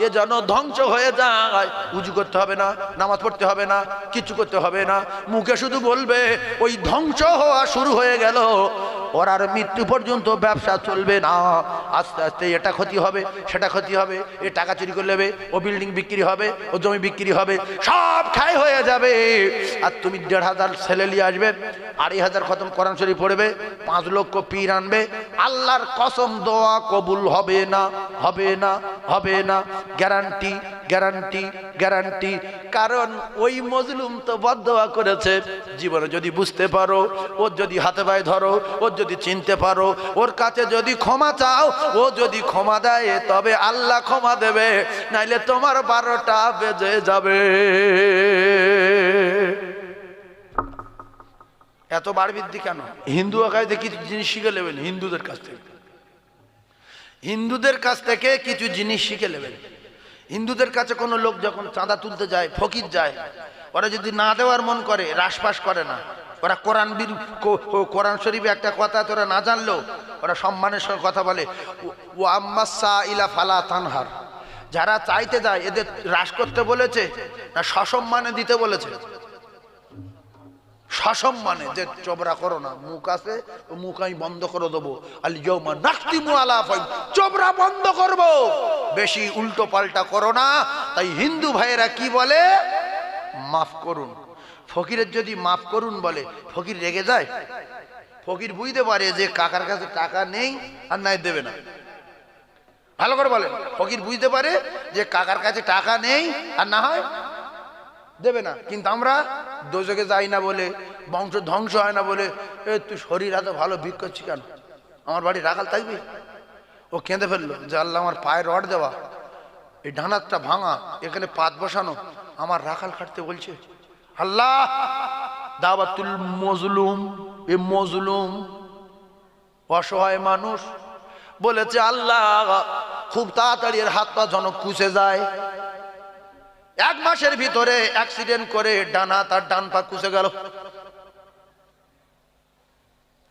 এ যেন ধ্বংস হয়ে যায়, উজু করতে হবে না, নামাজ পড়তে হবে না, কিছু করতে হবে না, মুখে শুধু বলবে ওই ধ্বংস হওয়া শুরু হয়ে গেল, ওর আর মৃত্যু পর্যন্ত ব্যবসা চলবে না। আস্তে আস্তে এটা ক্ষতি হবে, সেটা ক্ষতি হবে, এ টাকা চুরি করে নেবে, ও বিল্ডিং বিক্রি হবে, ও জমি বিক্রি হবে, সব খাই হয়ে যাবে। আর তুমি 1,500 ছেলে নিয়ে আসবে, 2,500 খতম কোরআন শরীফ পড়বে, 5 লক্ষ পীর আনবে, আল্লাহর কসম দোয়া কবুল হবে না, হবে না, হবে না, গ্যারান্টি, গ্যারান্টি, গ্যারান্টি। কারণ ওই মজলুম তো বদদোয়া করেছে। জীবনে যদি বুঝতে পারো, ওর যদি হাতে পায়ে ধরো, ওর যদি চিনতে পারো, ওর কাছে যদি ক্ষমা চাও, ও যদি ক্ষমা দেয় তবে আল্লাহ ক্ষমা দেবে, নাইলে তোমার 12টা বেজে যাবে। এত বাড়বৃদ্ধি কেন? হিন্দু আকারে কিছু জিনিস শিখে নেবেন হিন্দুদের কাছ থেকে, হিন্দুদের কাছ থেকে কিছু জিনিস শিখে নেবেন। হিন্দুদের কাছে কোনো লোক যখন চাঁদা তুলতে যায়, ফকির যায়, ওরা যদি না দেওয়ার মন করে, রাসপাস করে না। ওরা কোরআন শরীফে একটা কথা তোরা না জানলেও ওরা সম্মানের সঙ্গে কথা বলে, ও আম্মাসা ইলা ফালা তানহার। যারা চাইতে যায় এদের হ্রাস করতে বলেছে না সসম্মানে দিতে বলেছে? সসম্মানে, যে চবরা করো না, মুখ আছে ও মুখ আমি বন্ধ করে দেবো, আল ইয়াউমা নাখতিমু আলা আফওয়াহিম, চবরা বন্ধ করব, বেশি উল্টো পাল্টা করো না। তাই হিন্দু ভাইয়েরা কি বলে? মাফ করুন। ফকিরের যদি মাফ করুন বলে, ফকির রেগে যায়? ফকির বুঝতে পারে যে কাকার কাছে টাকা নেই আর নাই দেবে না। ভালো করে বলেন, ফকির বুঝতে পারে যে কাকার কাছে টাকা নেই আর না হয় দেবে না। কিন্তু আমরা দোজকে যাই না বলে, বংশ ধ্বংস হয় না বলে, তুই শরীর এত ভালো ভিক করছি কেন, আমার বাড়ি রাখাল থাকবি? ও কেঁদে ফেললো যে আল্লাহ আমার পায়ে রড দেওয়া, এই ডানাতটা ভাঙা, এখানে পাত বসানো, আমার রাখাল খাটতে বলছে। আল্লাহ দাওয়াতুল মজলুম, এ মজলুম অসহায় মানুষ বলেছে আল্লাহ খুব তাড়াতাড়ি এর হাত পা জনক কুচে যায়। 1 মাসের ভিতরে অ্যাক্সিডেন্ট করে তার ডান পা কুচে গেল।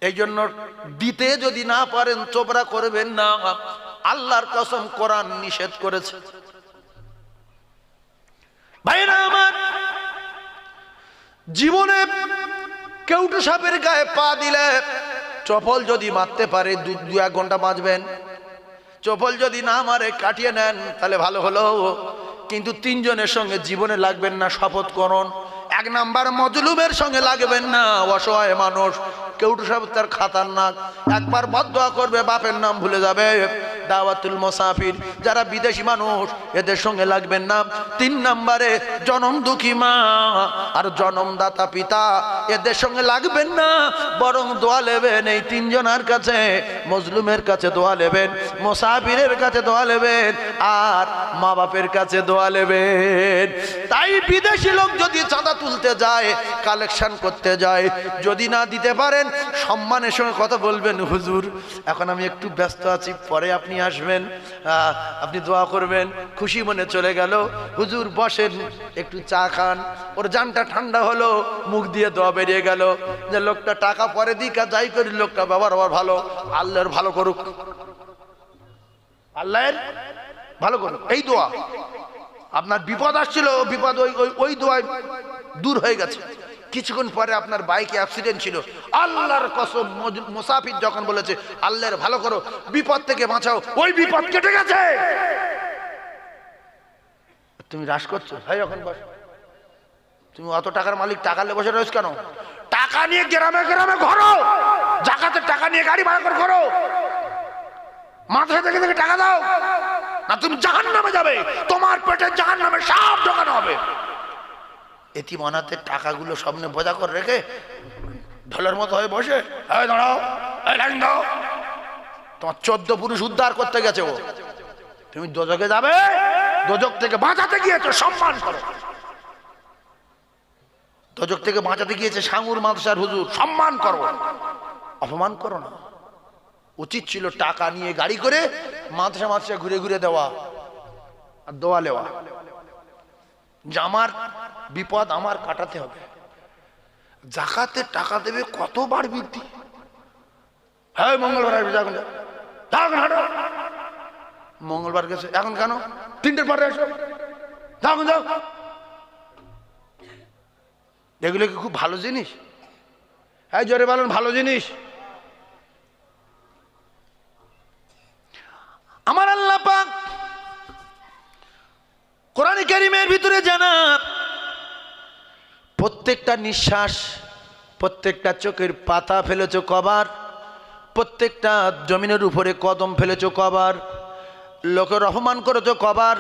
এই জন্য দিতে যদি না পারেন চোপড়া করবেন না, আল্লাহর কসম কোরআন নিষেধ করেছে। ভাইরা আমার, জীবনে কেউটু সাপের গায়ে পা দিলে চপল যদি মারতে পারে 2-1 ঘন্টা বাঁচবেন, চপল যদি না মারে কাটিয়ে নেন তাহলে ভালো হলো। কিন্তু 3 জনের সঙ্গে জীবনে লাগবেন না, শপথ করুন। 1 নাম্বার মজলুমের সঙ্গে লাগবেন না, অসহায় মানুষ। কেউটু সাপ তার খাতারনাক, একবার বদদোয়া করবে বাপের নাম ভুলে যাবে। দাওয়াতুল মুসাফির, যারা বিদেশি মানুষ, এদের সঙ্গে লাগবেন না। 3 নম্বরে জনম দুঃখী মা আর জনমদাতা পিতা, এদের সঙ্গে লাগবেন না, বরং দোয়া নেবেন এই 3 জনের কাছে। মজলুমের কাছে দোয়া নেবেন, মুসাফিরের কাছে দোয়া নেবেন, আর মা বাপের কাছে দোয়া নেবেন। তাই বিদেশি লোক যদি চাঁদা তুলতে যায়, কালেকশন করতে যায়, যদি না দিতে পারেন সম্মানের সঙ্গে কথা বলবেন, হুজুর এখন আমি একটু ব্যস্ত আছি, পরে আপনি আসবেন, আপনি দোয়া করবেন। খুশি মনে চলে গেল। হুজুর বসেন, একটু চা খান। ওর জানটা ঠান্ডা হলো, মুখ দিয়ে দোয়া বেরিয়ে গেল যে লোকটা টাকা পরে দিক আর যাই করি, লোকটা ব্যবহার ভালো, আল্লাহর ভালো করুক, আল্লাহর ভালো করুক। এই দোয়া। আপনার বিপদ আসছিল, বিপদ ওই দোয়ায় দূর হয়ে গেছে। কিছুক্ষণ পরে আপনার বাইকে অ্যাক্সিডেন্ট ছিল, আল্লাহর কসম মুসাফির যখন বলেছে আল্লাহর ভালো করো, বিপদ থেকে বাঁচাও, ওই বিপদ কেটে গেছে। তুমি রাশ করছো ভাই, এখন বস। তুমি অত টাকার মালিক, টাকা নিয়ে বসে রয়েছ কেন? টাকা নিয়ে গ্রামে গ্রামে ঘোরো, জাকাতের টাকা নিয়ে গাড়ি ভাড়া করে ঘোরো, মাদ্রাসা থেকে থেকে টাকা দাও না, তুমি জাহান্নামে যাবে, তোমার পেটে জাহান্নামে সব ঢোকানো হবে। এতিমানাতের টাকাগুলো সামনে বোঝা করে রেখে ঢোলের মতো হয়ে বসে, এই দাঁড়াও, এই লাইন দাও। তোমার 14 পুরুষ উদ্ধার করতে গেছে ও, তুমি দোজকে যাবে, দোজক থেকে বাঁচাতে গিয়েছো, সম্মান করো। দোজক থেকে বাঁচাতে গিয়েছে সাঙ্গুর মাদ্রাসার হুজুর, সম্মান করো, অপমান করো না। উচিত ছিল টাকা নিয়ে গাড়ি করে মাদ্রাসা ঘুরে ঘুরে দেওয়া আর দোয়া নেওয়া, যে আমার বিপদ আমার কাটাতে হবে। জাকাতের টাকা দেবে কতবার বৃদ্ধি। হ্যাঁ মঙ্গলবার আসবে, যখন মঙ্গলবার গেছে, এখন কেন 3টের পরে এসো, যখন যাও। এগুলো কি খুব ভালো জিনিস? হ্যাঁ জোরে বলেন, ভালো জিনিস। আমার আল্লাহ পাক কোরআন কারীমের ভিতরে জানান, প্রত্যেকটা নিঃশ্বাস, প্রত্যেকটা চোখের পাতা ফেলেছো কবার, প্রত্যেকটা জমিনের উপরে কদম ফেলেছো কবার, লোকের অপমান করেছো কবার,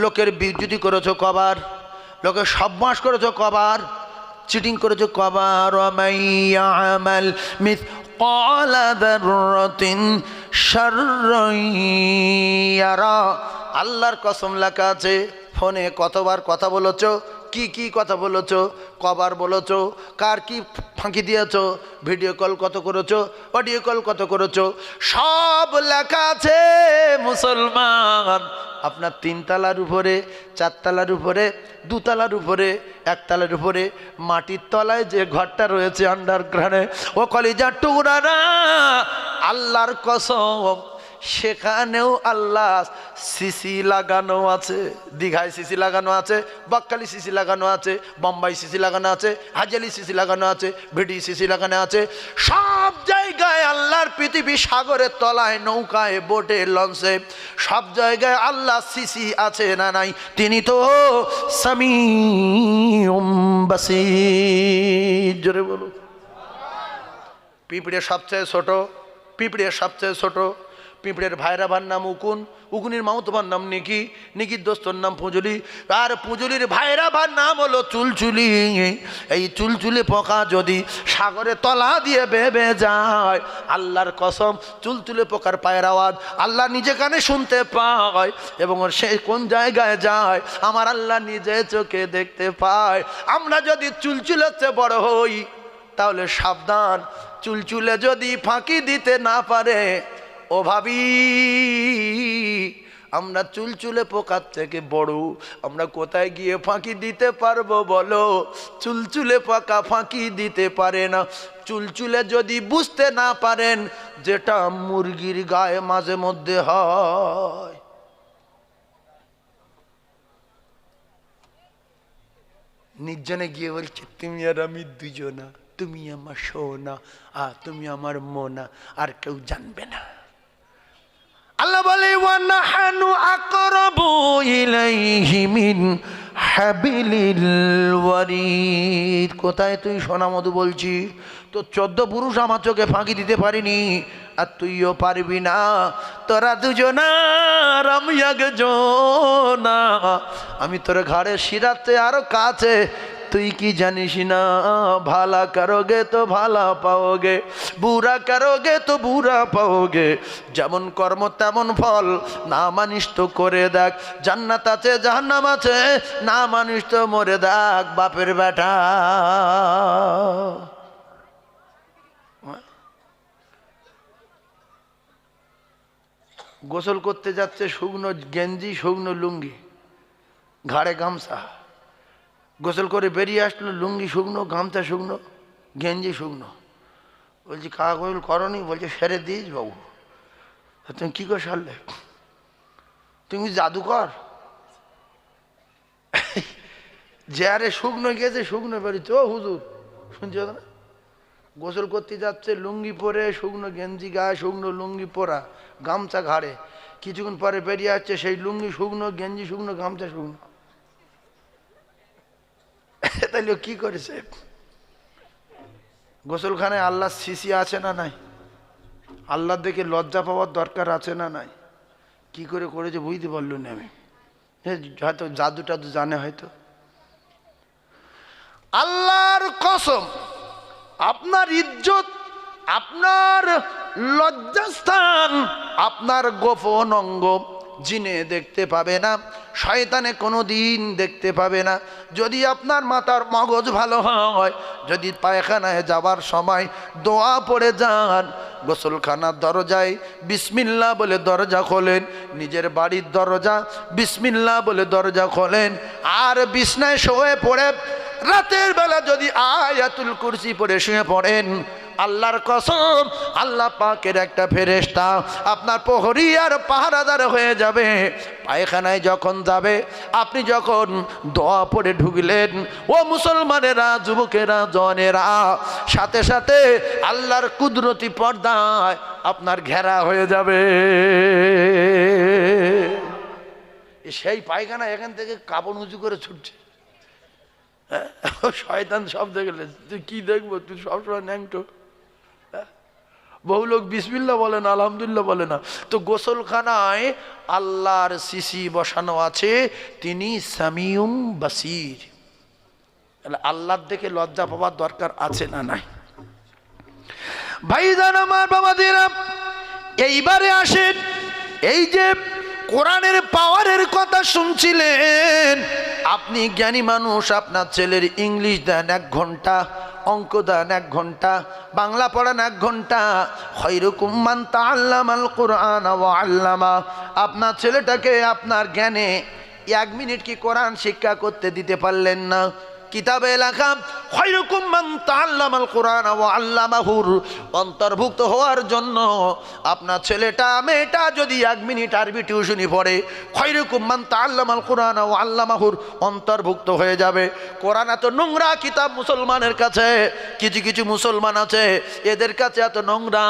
লোকের বিদ্যুতি করেছো কবার, লোকের সবমাস করেছো কবার, চিটিং করেছো কবার। আমাল মিসকালা যাররাতিন শাররান ইয়ারা। আল্লাহর কসম লেখা আছে, ফোনে কতবার কথা বলেছো, কি কি কথা বলেছো, কবার বলেছো, কার কি ফাঁকি দিয়েছো, ভিডিও কল কত করেছো, অডিও কল কত করেছো, সব লেখা আছে। মুসলমান, আপনার 3 তলার উপরে, 4 তলার উপরে, 2 তলার উপরে, 1 তলার উপরে, মাটির তলায় যে ঘরটা রয়েছে আন্ডারগ্রাউন্ডে, ও কলিজার টুকরা না, আল্লাহর কসম সেখানেও আল্লাহ সিসি লাগানো আছে। দীঘায় সিসি লাগানো আছে, বকখালি সিসি লাগানো আছে, বোম্বাই সিসি লাগানো আছে, হাজালি সিসি লাগানো আছে, ভিডি সিসি লাগানো আছে। সব জায়গায় আল্লাহর পৃথিবী, সাগরের তলায়, নৌকায়, বোটে, লঞ্চে, সব জায়গায় আল্লাহ সিসি আছে না নাই? তিনি তো সামিউম বাসীর। জোরে বলো। পিঁপড়ে সবচেয়ে ছোট, পিঁপড়ে সবচেয়ে ছোট। পিঁপড়ের ভাইরা ভার নাম উকুন, উকুনির মামুতোভার নাম নিকি, নিকির দোস্তর নাম পুঁজুলি, আর পুঁজুলির ভাইরা ভার নাম হলো চুলচুলি। এই চুলচুলি পোকা যদি সাগরে তলা দিয়ে বেবে যায়, আল্লাহর কসম চুলচুলি পোকার পায়ের আওয়াজ আল্লাহ নিজে কানে শুনতে পায়, এবং সে কোন জায়গায় যায় আমার আল্লাহ নিজে চোখে দেখতে পায়। আমরা যদি চুলচুলের বড় হই তাহলে সাবধান, চুলচুলে যদি ফাঁকি দিতে না পারে ও ভাবি, আমরা চুলচুলে পোকার থেকে বড়, আমরা কোথায় গিয়ে ফাঁকি দিতে পারবো বলো? চুলচুলে পোকা ফাঁকি দিতে পারে না। চুলচুলে যদি বুঝতে না পারেন যেটা মুরগির গায়ে মাঝে মধ্যে হয়, নির্জনে গিয়ে বলছে তুমি আর আমি দুজনা, তুমি আমার সোনা আর তুমি আমার মোনা, আর কেউ জানবে না। আল্লাহ বলে ওয়ানাহানু আকরাবু ইলাইহি মিন হাবিলিল ওয়ারিদ। কোথায় তুই সোনা মধু বলছি? তো 14 পুরুষ আমার চোখে ফাঁকি দিতে পারিনি, আর তুইও পারবি না। তোরা দুজনা আর আমি একজনা, আমি তোর ঘাড়ে শিরাতে আরো কাছে, তুই কি জানিস না? ভালা করোগে তো ভালা পাওগে, বুরা করোগে তো বুরা পাওগে, যেমন কর্ম তেমন ফল, না মানিস তো করে দেখ, জান্নাত আছে জাহান্নাম আছে, না মানিস তো মরে দেখ বাপের বেটা। গোসল করতে যাচ্ছে, শুকনো গেঞ্জি শুকনো লুঙ্গি, ঘাড়ে গামছা, গোসল করে বেরিয়ে আসলো, লুঙ্গি শুকনো, গামছা শুকনো, গেঞ্জি শুকনো। বলছি কাকা গোসল করনি? বলছে সেরে দিস বাবু। তুমি কী করে সারলে? তুমি জাদুকর? যে আরে শুকনো গেছে শুকনো বেরিয়েছে। ও হুজুর শুনছি না, গোসল করতে যাচ্ছে লুঙ্গি পরে, শুকনো গেঞ্জি গায়ে, শুকনো লুঙ্গি পরা, গামছা ঘাড়ে, কিছুক্ষণ পরে বেরিয়ে আসছে সেই লুঙ্গি শুকনো, গেঞ্জি শুকনো, গামছা শুকনো। তাইলে কি করেছে? গোসলখানায় আল্লাহ সিসি আছে না নাই? আল্লাহ দেখে লজ্জা পাওয়ার দরকার আছে না নাই? কি করে করেছে বুঝতে পারলো না আমি। হয়তো জাদু টাদু জানে হয়তো। আল্লাহর কসম, আপনার ইজ্জত, আপনার লজ্জাস্থান, আপনার গোপন অঙ্গ জিনে দেখতে পাবে না, শয়তানে কোনো দিন দেখতে পাবে না। যদি আপনার মাথার মগজ ভালো হয়, যদি পায়খানায় যাবার সময় দোয়া পড়ে যান, গোসলখানার দরজায় বিসমিল্লাহ বলে দরজা খোলেন, নিজের বাড়ির দরজা বিসমিল্লাহ বলে দরজা খোলেন, আর বিছনায় শুয়ে পড়ে রাতের বেলা যদি আয়াতুল কুরসি পড়ে শুয়ে পড়েন, আল্লাহর কসম আল্লাহ পাকের একটা ফেরেশতা আপনার প্রহরী আর পাহারাদার হয়ে যাবে। পায়খানায় যখন যাবে, আপনি যখন দোয়া পড়ে ঢুকলেন, ও মুসলমানেরা, যুবকেরা, জনেরা, সাথে সাথে আল্লাহর কুদরতি পর্দায় আপনার ঘেরা হয়ে যাবে। সেই পায়খানা এখান থেকে কাপড় উঁচু করে ছুটছে। শয়তান সব দেখলে তুই কি দেখবো? তুই সবসময় ন্যাংটো। বহু লোক বিসমিল্লাহ বলে না, আলহামদুলিল্লাহ বলে না। তো গোসলখানায় আল্লাহর সিসি বসানো আছে, তিনি সামিউম বাসির। আল্লাহর দেখে লজ্জা পাওয়ার দরকার আছে না নাই? ভাইজান আমার, বাবাদিরা, এইবারে আসেন, এই যে কোরআনের পাওয়ারের কথা শুনছিলেন, আপনি জ্ঞানী মানুষ, আপনার ছেলের ইংলিশ দেন 1 ঘন্টা, অঙ্ক দেন 1 ঘন্টা, বাংলা পড়ান 1 ঘন্টা। খায়রুকুম মান তাআল্লামাল কুরআন ওয়া আল্লামা। আপনার ছেলেটাকে আপনার জ্ঞানে 1 মিনিট কি কোরআন শিক্ষা করতে দিতে পারলেন না? কিতাবে লেখা খায়রুকুম মান তাআল্লামাল কুরআন ওয়া আল্লামাহুর অন্তর্ভুক্ত হওয়ার জন্য আপনার ছেলেটা মেয়েটা যদি 1 মিনিট আরবি টিউশনি পড়ে, খায়রুকুম মান তাআল্লামাল কুরআন ওয়া আল্লামাহুর অন্তর্ভুক্ত হয়ে যাবে। কোরআন এত নোংরা কিতাব মুসলমানের কাছে, কিছু কিছু মুসলমান আছে এদের কাছে এত নোংরা,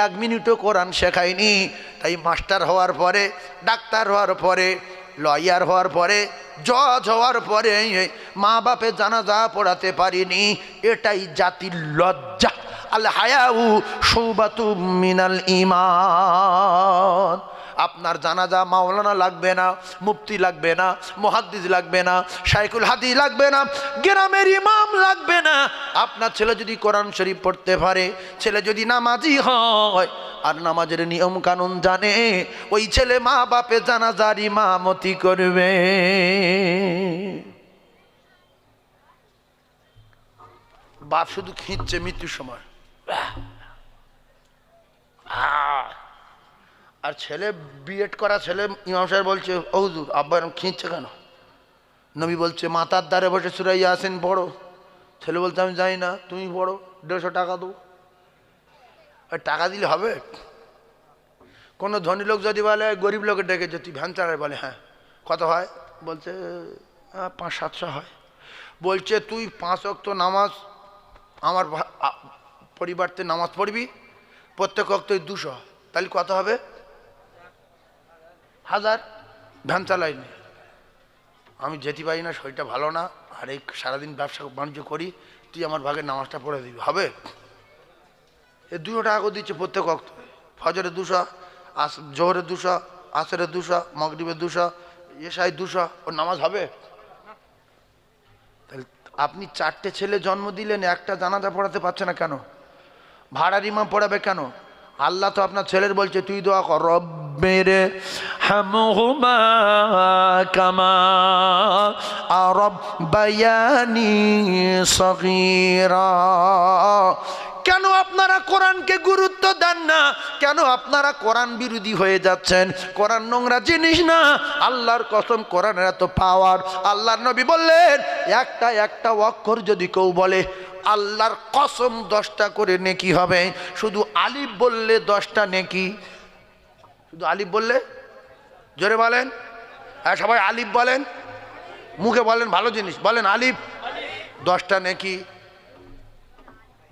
1 মিনিটও কোরআন শেখায়নি। তাই মাস্টার হওয়ার পরে, ডাক্তার হওয়ার পরে, লয়ার হওয়ার পরে, জজ হওয়ার পরে মা বাপে জানাজা পড়াতে পারিনি, এটাই জাতির লজ্জা। আল হায়াউ শুবাতুম মিনাল ঈমান। আপনার জানাজা মাওলানা লাগবে না, মুফতি লাগবে না, মুহাদ্দিস লাগবে না, শাইখুল হাদিস লাগবে না, গ্রামের ইমাম লাগবে না। আপনার ছেলে যদি কোরআন শরীফ পড়তে পারে, ছেলে যদি নামাজি হয় আর নামাজের নিয়ম কানুন জানে, ওই ছেলে মা বাপে জানাজার ইমামতি করবে। বাপ শুধু খিঁচছে মৃত্যুর সময়, আর ছেলে বিএড করা ছেলে ইমাম সাহেব বলছে ও হুজুর আব্বা এরকম খিঁচছে কেন? নবী বলছে মাথার দ্বারে বসে সূরা ইয়াসিন পড়ো। ছেলে বলছে আমি জানি না, তুমি পড়ো, 150 টাকা দেবো। আর টাকা দিলে হবে? কোনো ধনী লোক যদি বলে গরিব লোকের ডেকেছে তুই ভ্যান চালায়, বলে হ্যাঁ, কত হয়? বলছে 500-700 হয়। বলছে তুই 5 ওয়াক্ত নামাজ আমার পরিবারতে নামাজ পড়বি, প্রত্যেক ওয়াক্তই 200, তাহলে কত হবে? 1000। ভ্যান চালাইনি, আমি যেতে পারি না, শরীরটা ভালো না, আর এই সারাদিন ব্যবসা বাণিজ্য করি, তুই আমার ভাগে নামাজটা পড়ে দিবি, হবে? এ 200 টাকা করে দিচ্ছে প্রত্যেক ওয়াক্ত। ফজরে 200, জোহরে 200, আসরে 200, মাগরিবে 200, এশায় 200, ওর নামাজ হবে? তাহলে আপনি 4টে ছেলে জন্ম দিলেন, একটা জানাজা পড়াতে পারছে না কেন? ভাড়ার ইমাম পড়াবে কেন? আল্লাহ তো আপনার ছেলের বলছে তুই দোয়া কর, রব্বির হামহুমা কামা রাব্বায়ানি সগীরা। কেন আপনারা কোরআনকে গুরুত্ব দেন না? কেন আপনারা কোরআন বিরোধী হয়ে যাচ্ছেন? কোরআন নোংরা জিনিস না, আল্লাহর কসম কোরআনের এত পাওয়ার। আল্লাহর নবী বললেন একটা অক্ষর যদি কেউ বলে আল্লাহর কসম 10টা করে নেকি হবে। শুধু আলিফ বললে 10টা নেকি। শুধু আলিফ বললে, জোরে বলেন, হ্যাঁ সবাই আলিফ বলেন, মুখে বলেন ভালো জিনিস, বলেন আলিফ, 10টা নেকি।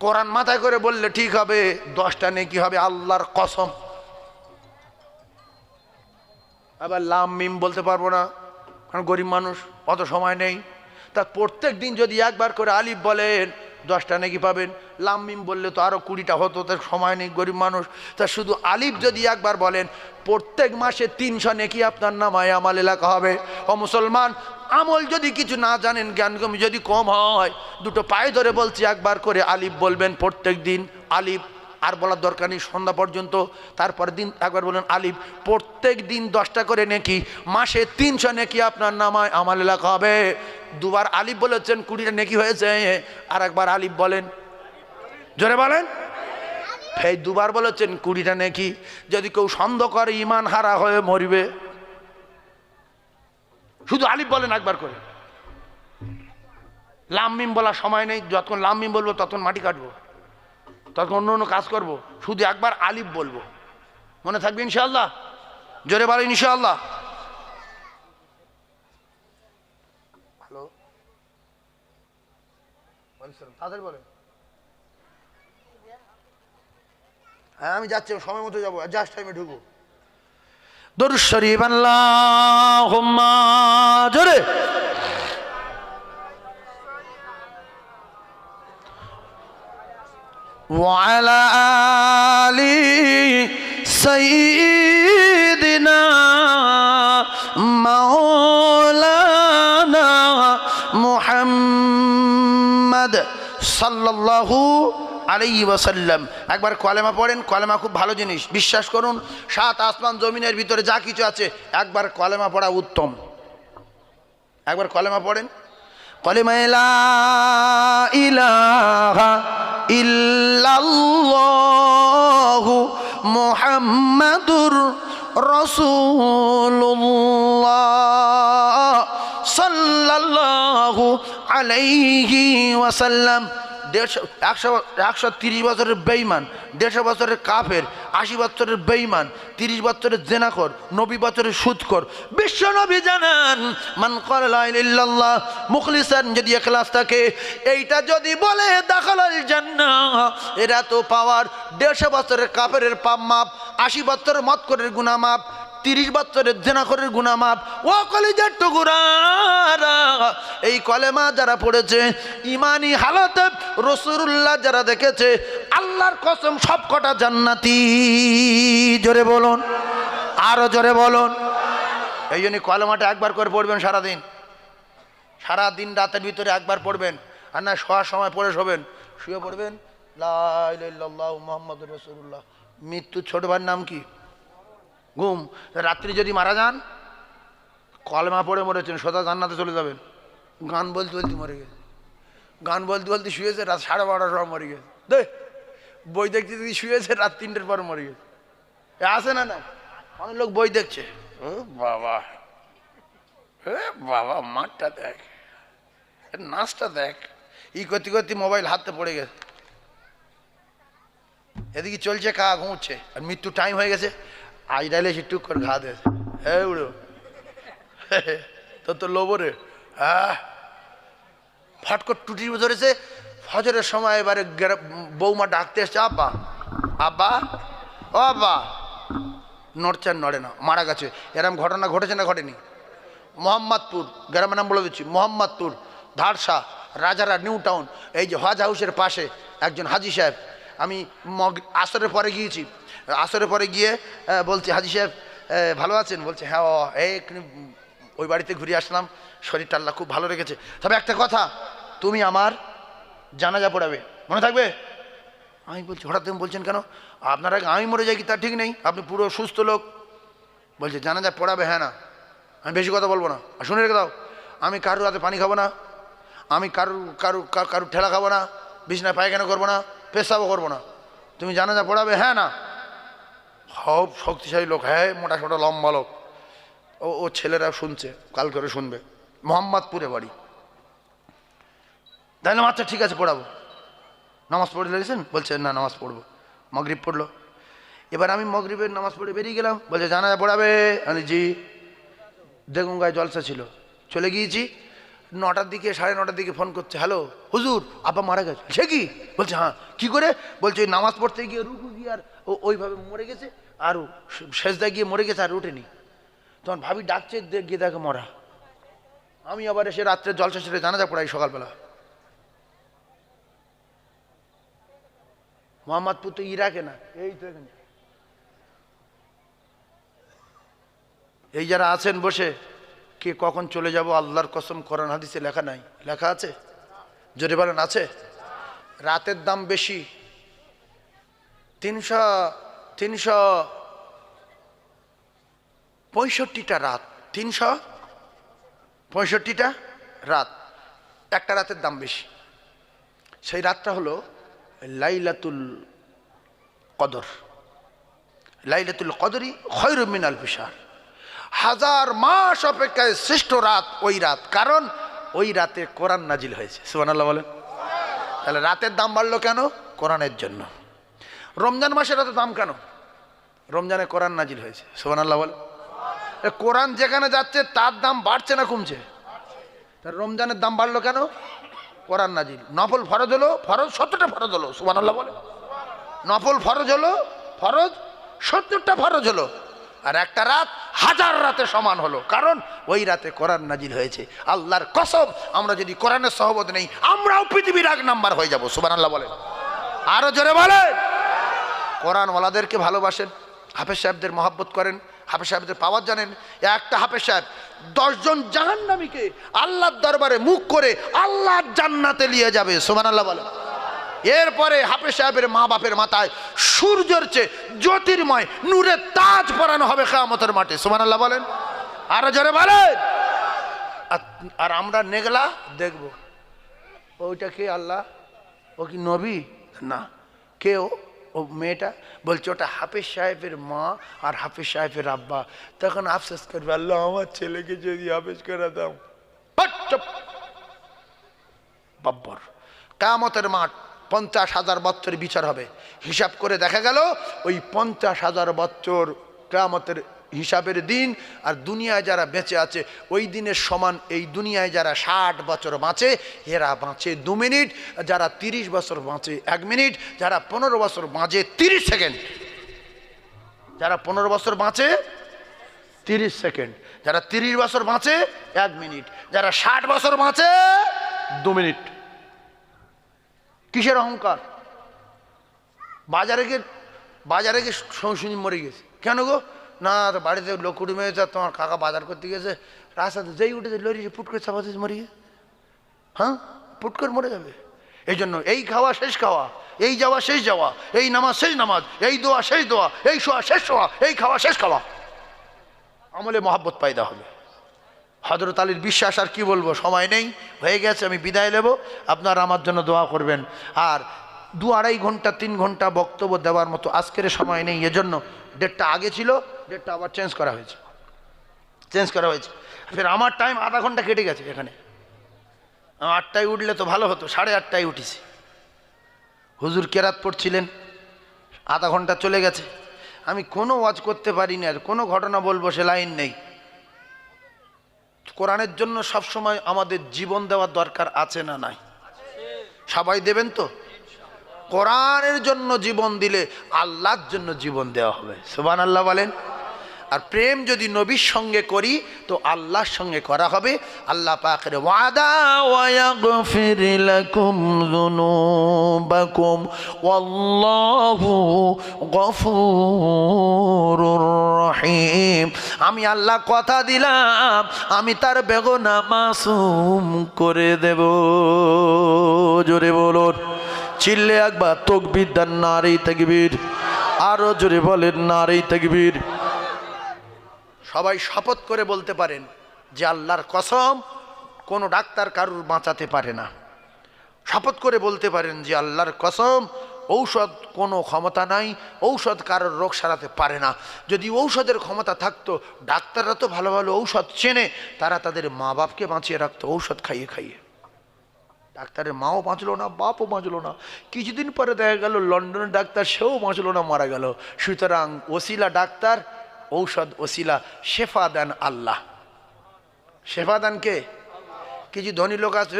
কোরআন মাথায় করে বললে ঠিক হবে, 10টা নেকি হবে আল্লাহর কসম। আবার লাম মিম বলতে পারবো না, কারণ গরিব মানুষ, অত সময় নেই। তা প্রত্যেক দিন যদি একবার করে আলিফ বলেন 10টা নেকি পাবেন। লাম মিম বললে তো আরো 20টা হতো, তার সময় নেই, গরিব মানুষ। তা শুধু আলিফ যদি একবার বলেন প্রত্যেক মাসে 300 নেকি আপনার নামায় আমল লেখা হবে। ও মুসলমান, আমল যদি কিছু না জানেন, জ্ঞান যদি কম হয়, দুটো পায়ে ধরে বলছি একবার করে আলিফ বলবেন প্রত্যেক দিন। আলিফ আর বলার দরকার নেই সন্ধ্যা পর্যন্ত। তারপর দিন একবার বলেন আলিফ, প্রত্যেক দিন 10টা করে নেকি, মাসে 300 নেকি আপনার নামায় আমল লেখা হবে। দুবার আলিফ বলেছেন 20টা নেকি হয়েছে। আর একবার আলিফ বলেন, জোরে বলেন, এই দুবার বলেছেন 20টা নেকি। যদি কেউ সন্দেহ করে ঈমান হারা হয়ে মরবে। শুধু আলিফ বলেন একবার করে। লাম মিম বলার সময় নেই, যতক্ষণ লাম মিম বলবো ততক্ষণ মাটি কাটবো, তখন অন্য অন্য কাজ করবো। শুধু একবার আলিফ বলবো, মনে থাকবে ইনশাআল্লাহ? জোরে বলেন ইনশাআল্লাহ। হ্যালো, তাদের বলেন, হ্যাঁ আমি যাচ্ছি, সময় মতো যাবো, জাস্ট টাইমে ঢুকবো। দরুদ শরীফ আল্লাহুম্মা, জোরে وعلى آل سيدنا مولانا محمد সাল্লাল্লাহু আলাইহি ওয়াসাল্লাম। একবার কলেমা পড়েন, কলেমা খুব ভালো জিনিস, বিশ্বাস করুন। 7 আসমান জমিনের ভিতরে যা কিছু আছে, একবার কলেমা পড়া উত্তম। একবার কলেমা পড়েন, কলেমা লা ইলাহা ইল্লাল্লাহু মুহাম্মাদুর রাসূলুল্লাহ সাল্লাল্লাহু আলাইহি ওয়াসাল্লাম। 130 বছরের বেঈমান, 150 বছরের কাফের, 80 বছরের বেঈমান, 30 বছরের জেনাখোর, 90 বছরের সুদখোর। বিশ্ব নবী জানান মান ক্বালা লা ইলাহা ইল্লাল্লাহ মুখলিসান, যদি ইখলাস থাকে, এইটা যদি বলে দাখালাল জান্নাহ। এরা তো পাওয়ার 150 বছরের কাফেরের পাপ মাপ, 80 বছরের মদখোরের গুনাহ মাপ, 30 বছরের জেনাখোরের গুনাহ মাপ। ও কলিজার টুকরারা, এই কলেমা যারা পড়েছে, ইমানি হালতে রাসূলুল্লাহ যারা দেখেছে, আল্লাহর কসম সব কটা জান্নাতি। জোরে বলুন, আরো জোরে বলুন। এই জন্য কলেমাটা একবার করে পড়বেন সারাদিন, সারাদিন রাতের ভিতরে একবার পড়বেন। আর না শোয়ার সময় পড়ে শোবেন, শুয়ে পড়বেন লা ইলাহা ইল্লাল্লাহু মুহাম্মাদুর রাসূলুল্লাহ। মৃত্যুর ছোট ভাইয়ের নাম কি? ঘুম। রাত্রি যদি মারা যান, কলেমা পড়ে মরেছেন, সোজা জান্নাতে চলে যাবেন। গান বলতে বলতে মরে গেছে, গান বলতে বলতে শুয়েছে, রাত 12:30টার সময় মরে গেছে। দে বই দেখতে দেখতে শুয়েছে, রাত 3টের পর মরে গেছে। আসে না না, অনেক লোক বই দেখছে। ও বাবা, বাবা মাঠটা দেখ, নাচটা দেখ, ই করতে করতে মোবাইল হাতে পড়ে গেছে, এদিকে চলছে, কা ঘুমছে, আর মৃত্যু টাইম হয়ে গেছে, আজ ডাইলে সে টুক করে ঘা দিয়েছে। হ্যাঁ উড়ো তোর তো লোবো রে। হ্যাঁ, ফট করে টুটি ধরেছে। ফজরের সময় এবারে বৌমা ডাকতে এসছে, আব্বা আব্বা ও আব্বা, নড়ছে আর নড়ে না, মারা গেছে। এরম ঘটনা ঘটেছে না ঘটেনি? মোহাম্মদপুর গ্রামের নাম বলে দিচ্ছি, মোহাম্মদপুর, ধারসা, রাজারা, নিউ টাউন, এই যে হজ হাউসের পাশে একজন হাজি সাহেব, আমি আসরের পরে গিয়েছি, আসরের পরে গিয়ে বলছি, হাজি সাহেব ভালো আছেন? বলছে হ্যাঁ, এই ওই বাড়িতে ঘুরে আসলাম, শরীরটা আল্লাহ খুব ভালো রেখেছে, তবে একটা কথা, তুমি আমার জানাজা পড়াবে, মনে থাকবে? আমি বলছি হঠাৎ তুমি বলছেন কেন? আপনার আগে আমি মরে যাই কি তার ঠিক নেই, আপনি পুরো সুস্থ লোক। বলছে জানাজা পড়াবে। হ্যাঁ না, আমি বেশি কথা বলবো না, আর শুনে রেখে দাও, আমি কারুর হাতে পানি খাবো না, আমি কারুর ঠেলা খাবো না, বিছনায় পায়খানা করবো না, পেশাবও করবো না, তুমি জানাজা পড়াবে। হ্যাঁ না, সব শক্তিশালী লোক, হ্যাঁ মোটা সোটা লম্বা লোক, ও ছেলেরা শুনছে, কাল করে শুনবে, মোহাম্মদপুরে বাড়ি। তাহলে আচ্ছা ঠিক আছে পড়াবো। নামাজ পড়ে লেগেছেন? বলছে না, নামাজ পড়বো। মগরিব পড়লো, এবার আমি মগরিবের নামাজ পড়ে বেরিয়ে গেলাম, বলছে জানাজা পড়াবে। আমি জি, দেখুন গায়ে জলসা ছিল, চলে গিয়েছি। 9টার দিকে, 9:30 দিকে ফোন করছে, হ্যালো হুজুর, আব্বা মারা গেছে। সে কি? বলছে হ্যাঁ। কি করে? বলছে ওই নামাজ পড়তে গিয়ে রুকু গিয়ে আর ওইভাবে মরে গেছে, আর সেজদা গিয়ে মরে গেছে, আর উঠেনি। তখন ভাবি ডাকছে, গিয়ে দেখে মরা। আমি আবার এসে রাত্রে জলসা সেরে জানাজা পড়াই সকালবেলা। মোহাম্মদপুর তো ইরাকে না, এই তো এখানে। এই যারা আছেন বসে, কে কখন চলে যাব আল্লাহর কসম কোরআন হাদিসে লেখা নাই? লেখা আছে? জোরে বলেন আছে? রাতের দাম বেশি, 365টা রাত, 365টা রাত, একটা রাতের দাম বেশি। সেই রাতটা হলো লাইলাতুল কদর। লাইলাতুল কদরি খায়রুম মিন আলফি শাহর, 1000 মাস অপেক্ষায় শ্রেষ্ঠ রাত ওই রাত, কারণ ওই রাতে কোরআন নাজিল হয়েছে। সুবহানাল্লাহ বলেন। তাহলে রাতের দাম বাড়লো কেন? কোরআনের জন্য। রমজান মাসের এত দাম কেন? রমজানে কোরআন নাজিল হয়েছে। সুবহানাল্লাহ বলেন। কোরআন যেখানে যাচ্ছে তার দাম বাড়ছে না কমছে? তার রমজানের দাম বাড়লো কেন? কোরআন নাজিল। নফল ফরজ হলো, ফরজ 70টা ফরজ হলো। সুবহানাল্লাহ বলে। নফল ফরজ হলো, ফরজ 70টা ফরজ হলো, আর একটা রাত 1000 রাতে সমান হলো, কারণ ওই রাতে কোরআন নাজিল হয়েছে। আল্লাহর কসম, আমরা যদি কোরআনের সহবত নেই, আমরাও পৃথিবীর 1 নাম্বার হয়ে যাব। সুবহানাল্লাহ বলেন। আরো জোরে বলেন। কোরআন ওয়ালাদেরকে ভালোবাসেন, হাফেজ সাহেবদের মহব্বত করেন, হাফেজ সাহেবদের পাওয়ার জানেন। একটা হাফেজ সাহেব 10 জন জাহান্নামীকে আল্লাহর দরবারে মুখ করে আল্লাহর জান্নাতে নিয়ে যাবে। সুবহানাল্লাহ বলেন। এরপরে হাফেজ সাহেবের মা বাপের মাথায় সূর্যের চেয়ে জ্যোতির্ময় নূরের তাজ পরানো হবে কিয়ামতের মাঠে। সুবহানাল্লাহ বলেন। আরো জোরে বলেন। আর আমরা নেগলা দেখব, ওইটা কে? আল্লাহ। ও কি নবী? না। কে ও? ও মেয়েটা। বলছে ওটা হাফেজ সাহেবের মা আর হাফেজ সাহেবের আব্বা। তখন আফসোস করবে, আল্লাহ আমার ছেলেকে যদি হাফেজ করে দাও। বাব্বর কিয়ামতের মাঠ 50,000 বছর বিচার হবে। হিসাব করে দেখা গেল ওই 50,000 বছর কিয়ামতের হিসাবের দিন, আর দুনিয়ায় যারা বেঁচে আছে ওই দিনের সমান এই দুনিয়ায় যারা 60 বছর বাঁচে এরা বাঁচে 2 মিনিট, যারা 30 বছর বাঁচে 1 মিনিট, যারা 15 বছর বাঁচে 30 সেকেন্ড, যারা 15 বছর বাঁচে 30 সেকেন্ড, যারা 30 বছর বাঁচে 1 মিনিট, যারা 60 বছর বাঁচে 2 মিনিট। কিসের অহংকার? বাজারে গিয়ে শুনি মরে গেছে। কেন গো? না, তো বাড়িতে লোক কুটুমে মেয়েছে, তোমার কাকা বাজার করতে গেছে, রাস্তাতে যেই উঠেছে লরি পুট করে চাপাতে মরে গিয়ে, হ্যাঁ পুট করে মরে যাবে। এই জন্য এই খাওয়া শেষ খাওয়া, এই যাওয়া শেষ যাওয়া, এই নামাজ শেষ নামাজ, এই দোয়া শেষ দোয়া, এই শোয়া শেষ শোয়া, এই খাওয়া শেষ খাওয়া। আমলে মহাব্বত পায়দা হবে। হযরত আলীর বিশ্বাস আর কি বলবো, সময় নেই, হয়ে গেছে, আমি বিদায় নেব। আপনারা আমার জন্য দোয়া করবেন। আর 2-2.5 ঘন্টা 3 ঘন্টা বক্তব্য দেওয়ার মতো আজকের সময় নেই, এজন্য 1.5টা আগে ছিল, ডেটটা আবার চেঞ্জ করা হয়েছে। ফের আমার টাইম আধা ঘন্টা কেটে গেছে। এখানে 8টায় উঠলে তো ভালো হতো, 8:30টায় উঠিছি। হুজুর কেরাত পড়ছিলেন, আধা ঘন্টা চলে গেছে। আমি কোনো ওয়াজ করতে পারিনি, আর কোনো ঘটনা বলবো সে লাইন নেই। কোরআনের জন্য সবসময় আমাদের জীবন দেওয়ার দরকার আছে না নাই? সবাই দেবেন তো? কোরআনের জন্য জীবন দিলে আল্লাহর জন্য জীবন দেওয়া হবে। সুবহানাল্লাহ বলেন। আর প্রেম যদি নবীর সঙ্গে করি তো আল্লাহর সঙ্গে করা হবে। আল্লাহ পাকের ওয়াদা, ওয়াগফির লাকুম যুনুবাকুম ওয়াল্লাহু গফুরুর রহিম। আমি আল্লাহ কথা দিলাম, আমি তার বেগুনা মাসুম করে দেব। জোরে বলুন, চিল্লে একবার তাকবীর দেন, নারে তাকবীর। আরো জোরে বলেন, নারে তাকবীর। সবাই শপথ করে বলতে পারেন যে আল্লাহর কসম, কোনো ডাক্তার কারুর বাঁচাতে পারে না। শপথ করে বলতে পারেন যে আল্লাহর কসম, ঔষধ কোনো ক্ষমতা নাই, ঔষধ কারোর রোগ সারাতে পারে না। যদি ঔষধের ক্ষমতা থাকতো, ডাক্তাররা তো ভালো ভালো ঔষধ চেনে, তারা তাদের মা বাপকে বাঁচিয়ে রাখতো ঔষধ খাইয়ে খাইয়ে। ডাক্তারের মাও বাঁচলো না, বাপও বাঁচলো না। কিছুদিন পরে দেখা গেল লন্ডনের ডাক্তার, সেও বাঁচলো না, মারা গেল। সুতরাং ওসিলা ডাক্তার, ঔষধ ওসিলা, শেফা দেন আল্লাহ। শেফা দেন কে? কিছু ধনী লোক আছে,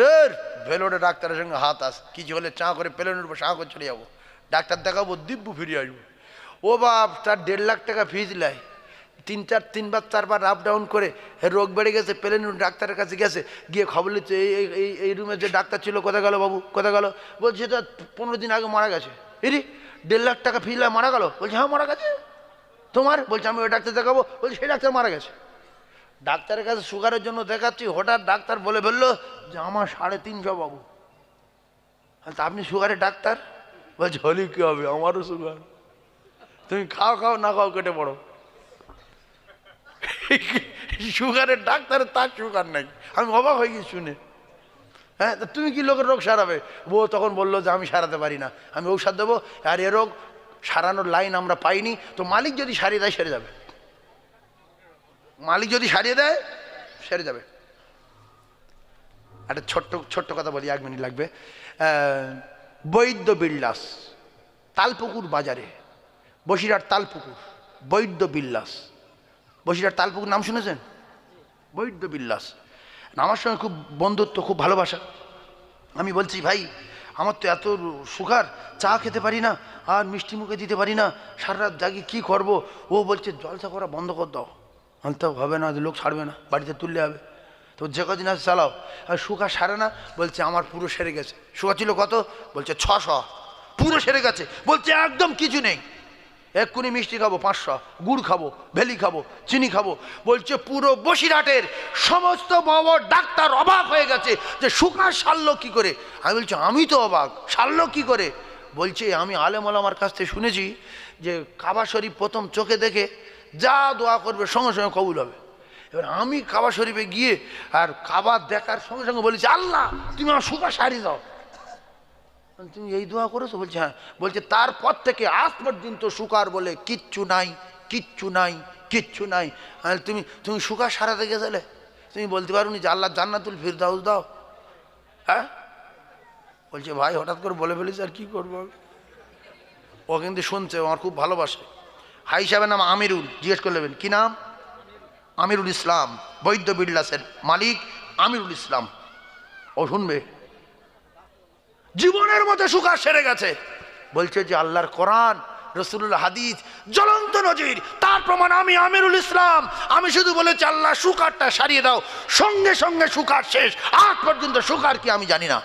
ভেলোরে ডাক্তারের সঙ্গে হাত আস, কিছু হলে চা করে প্লেনের উপর চা করে চলে যাবো, ডাক্তার দেখাবো, দিব্যু ফিরে আসবো। ও বাপ, তার 1.5 লাখ টাকা ফিজ নেয়, 3বার 4বার আপ ডাউন করে, রোগ বেড়ে গেছে, প্লেন ডাক্তারের কাছে গেছে, গিয়ে খবর নিচ্ছে এই রুমে যে ডাক্তার ছিল কোথায় গেল বাবু, কোথায় গেল? বলছে এটা 15 দিন আগে মারা গেছে। এরি 1.5 লাখ টাকা ফিজ মারা গেল? বলছে হ্যাঁ মারা গেছে। তোমার? বলছে আমি ওই ডাক্তার দেখাবো। বলছে সেই ডাক্তার মারা গেছে। ডাক্তারের কাছে সুগারের জন্য দেখাচ্ছি, হঠাৎ ডাক্তার বলে ফেললো যে আমার 350 বাবু। তা আপনি সুগারের ডাক্তার? বলছে হলি কি হবে, আমারও সুগার। তুমি খাও খাও, না খাও কেটে পড়ো। সুগারের ডাক্তার, তার সুগার নাই। আমি অবাক হয়ে গেছি শুনে। হ্যাঁ, তা তুমি কি লোকের রোগ সারাবে? ও তখন বললো যে আমি সারাতে পারি না, আমি ঔষধ দেবো, আর এ রোগ সারানোর লাইন আমরা পাইনি, তো মালিক যদি সারিয়ে দেয় সেরে যাবে। মালিক যদি সারিয়ে দেয় সেরে যাবে। একটা ছোট্ট কথা বলি, 1 মিনিট লাগবে। বৈদ্য বিল্লাস, তালপুকুর বাজারে, বসিরহাট তালপুকুর, বৈদ্য বিল্লাস। বসিরহাট তালপুকুর নাম শুনেছেন? বৈদ্য বিল্লাস। আমার সঙ্গে খুব বন্ধুত্ব, খুব ভালোবাসা। আমি বলছি ভাই, আমার তো এত সুগার, চা খেতে পারি না, আর মিষ্টি মুখে দিতে পারি না, সারা রাত জাগি, কী করবো? ও বলছে জলসা করা বন্ধ কর দাও। আমি তো হবে না, লোক ছাড়বে না, বাড়িতে তুললে হবে, তো যে কদিন আছে চালাও। আর সুগার সারে না? বলছে আমার পুরো সেরে গেছে। সুগার ছিল কত? বলছে 600। পুরো সেরে গেছে। বলছে একদম কিছু নেই, এক্ষুনি মিষ্টি খাবো 500, গুড় খাবো, ভেলি খাবো, চিনি খাবো। বলছে পুরো বসিরহাটের সমস্ত বড় ডাক্তার অবাক হয়ে গেছে যে সুগার সারলো কি করে। আমি বলছি আমি তো অবাক, সারলো কি করে? বলছে আমি আলেম ওলামার কাছ থেকে শুনেছি যে কাবা শরীফ প্রথম চোখে দেখে যা দোয়া করবে সঙ্গে সঙ্গে কবুল হবে। এবার আমি কাবা শরীফে গিয়ে আর কাবা দেখার সঙ্গে সঙ্গে বলেছি আল্লাহ তুমি আমার সুগার সারিয়ে দাও। তুমি এই দোয়া করেছো? বলছে হ্যাঁ। বলছে তারপর থেকে আজ পর্যন্ত সুগার বলে কিচ্ছু নাই, কিচ্ছু নাই, কিচ্ছু নাই। তুমি সুগার সারাতে গেছিলে, তুমি বলতে পারোনি যে আল্লাহ জান্নাতুল ফিরদাউস দাও? হ্যাঁ। বলছে ভাই হঠাৎ করে বলে ফেলিস, আর কি করবো। ও কিন্তু শুনছে, আমার খুব ভালোবাসে। ভাই সাহেবের নাম আমিরুল, জিজ্ঞেস করে নেবেন কি নাম? আমিরুল ইসলাম, বৈদ্য বিল্লাসের মালিক আমিরুল ইসলাম। ও শুনবে, জীবনের মতো সুগার সেরে গেছে। বলছে যে আল্লাহর কোরআন, রাসূলুল্লাহ হাদিস জ্বলন্ত নজির, তার প্রমাণ আমি আমিরুল ইসলাম। আমি শুধু বলেছি আল্লাহ সুগারটা সারিয়ে দাও, সঙ্গে সঙ্গে সুগার শেষ। আজ পর্যন্ত সুগার কি আমি জানি না।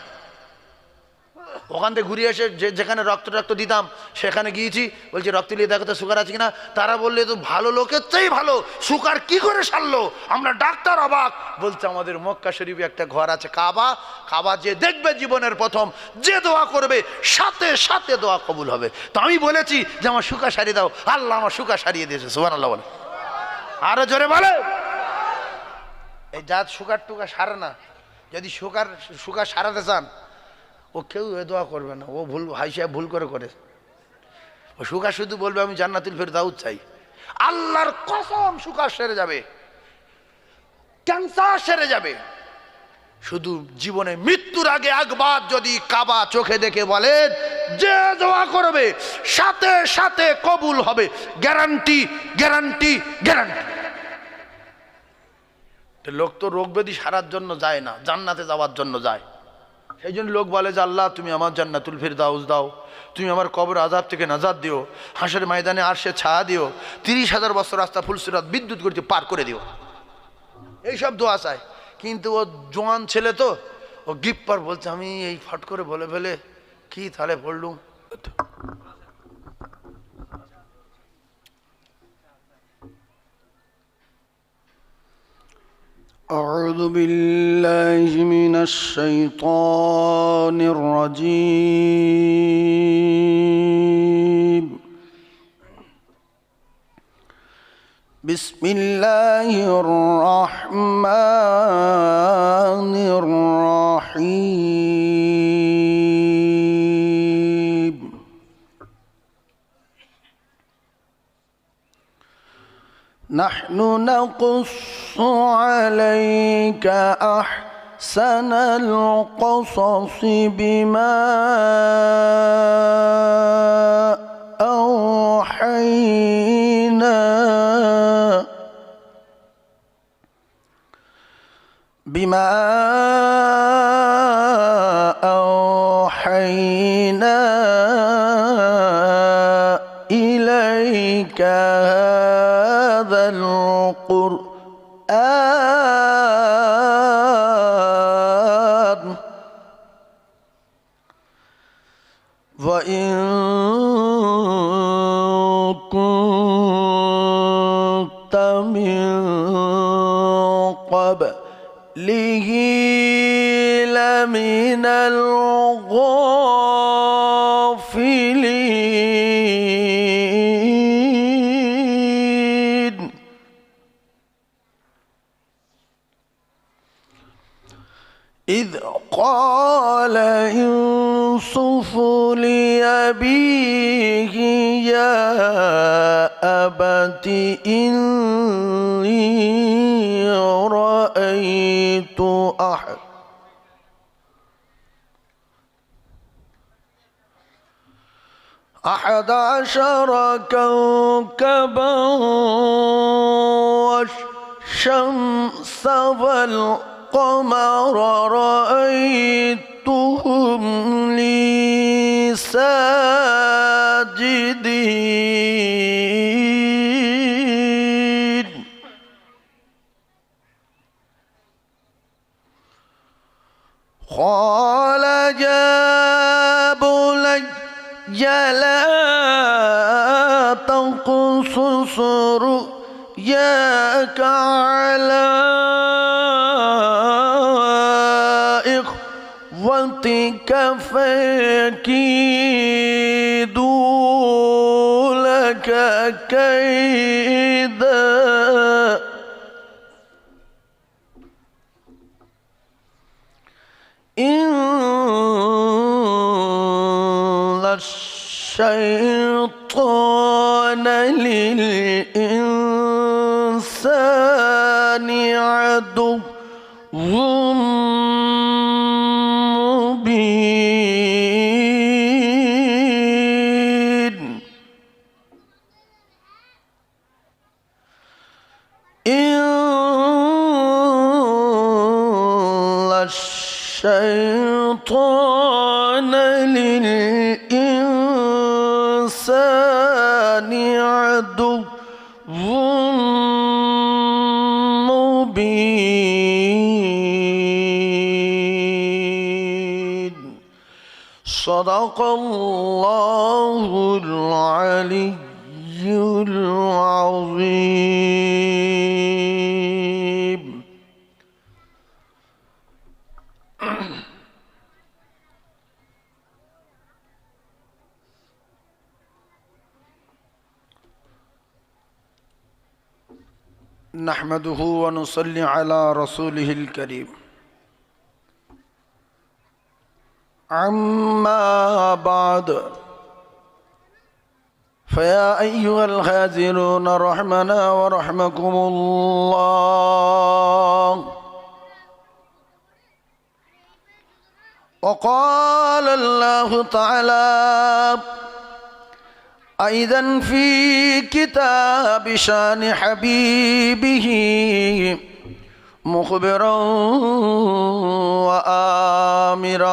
ওখান থেকে ঘুরে এসে যেখানে রক্ত দিতাম সেখানে গিয়েছি, বলছি রক্ত নিয়ে দেখো তো সুগার আছে কিনা। তারা বললে তো ভালো লোকের চেয়ে ভালো, সুগার কি করে সারলো? আমরা ডাক্তার অবাক। বলছে আমাদের মক্কা শরীফে একটা ঘর আছে কাবা, কাবা যে দেখবে জীবনের প্রথম, যে দোয়া করবে সাথে সাথে দোয়া কবুল হবে। তো আমি বলেছি যে আমার সুগার সারিয়ে দাও, আল্লাহ আমার সুগার সারিয়ে দিয়েছে। সুবহানাল্লাহ বলে, আরো জোরে বলে। এই জাত সুগার টুগার সারে না। যদি সুগার সারাতে চান, ও কেউ এ দোয়া করবে না, ও ভুল, হাই সাহেব ভুল করে। ও সুগার শুধু বলবে আমি জান্নাতুল ফেরদাউস চাই। আল্লাহর কসম সুগার সেরে যাবে, ক্যান্সার সেরে যাবে। শুধু জীবনে মৃত্যুর আগে একবার যদি কাবা চোখে দেখে বলেন যে দোয়া করবে সাথে সাথে কবুল হবে, গ্যারান্টি গ্যারান্টি গ্যারান্টি। লোক তো রোগ ব্যাধি সারার জন্য যায় না, জান্নাতে যাওয়ার জন্য যায়। সেই জন্য লোক বলে যে আল্লাহ তুমি আমার জান্নাতুল ফিরদাউস দাও, তুমি আমার কবর আযাব থেকে নাজাত দিও, হাসরের ময়দানে আরশে ছায়া দিও, 30,000 বছর রাস্তা ফুলসিরাত বিদ্যুৎ গতিতে পার করে দিও, এইসব দোয়া চায়। কিন্তু ও জোয়ান ছেলে তো, ও গিপ্পার বলছে আমি এই ফট করে বলে ফেলে কি তাহলে পড়লুম। أعوذ بالله من الشيطان الرجيم. بسم الله الرحمن الرحيم. نحن نقص عليك أحسن القصص بما أوحينا إليك هذا القرآن وإن كنت من قبله لمن الغافلين. إذ قال يوسف لأبيه يا أبت إني رأيت أحد عشر كوكبا والشمس والقمر رأيتهم لي ساجدين. قال يا بني لا تقصص رؤياك على إخوتك فيكيدوا لك كيدا إن الشيطان للإنسان عدو مبين. إن الشيطان للإنسان عدو مبين. صدق الله العلي العظيم. نحمده ونصلي على رسوله الكريم. أما بعد فيا أيها الحاضرون رحمنا ورحمكم الله. وقال الله تعالى أيضا في كتاب شان حبيبه مخبرا وآمرا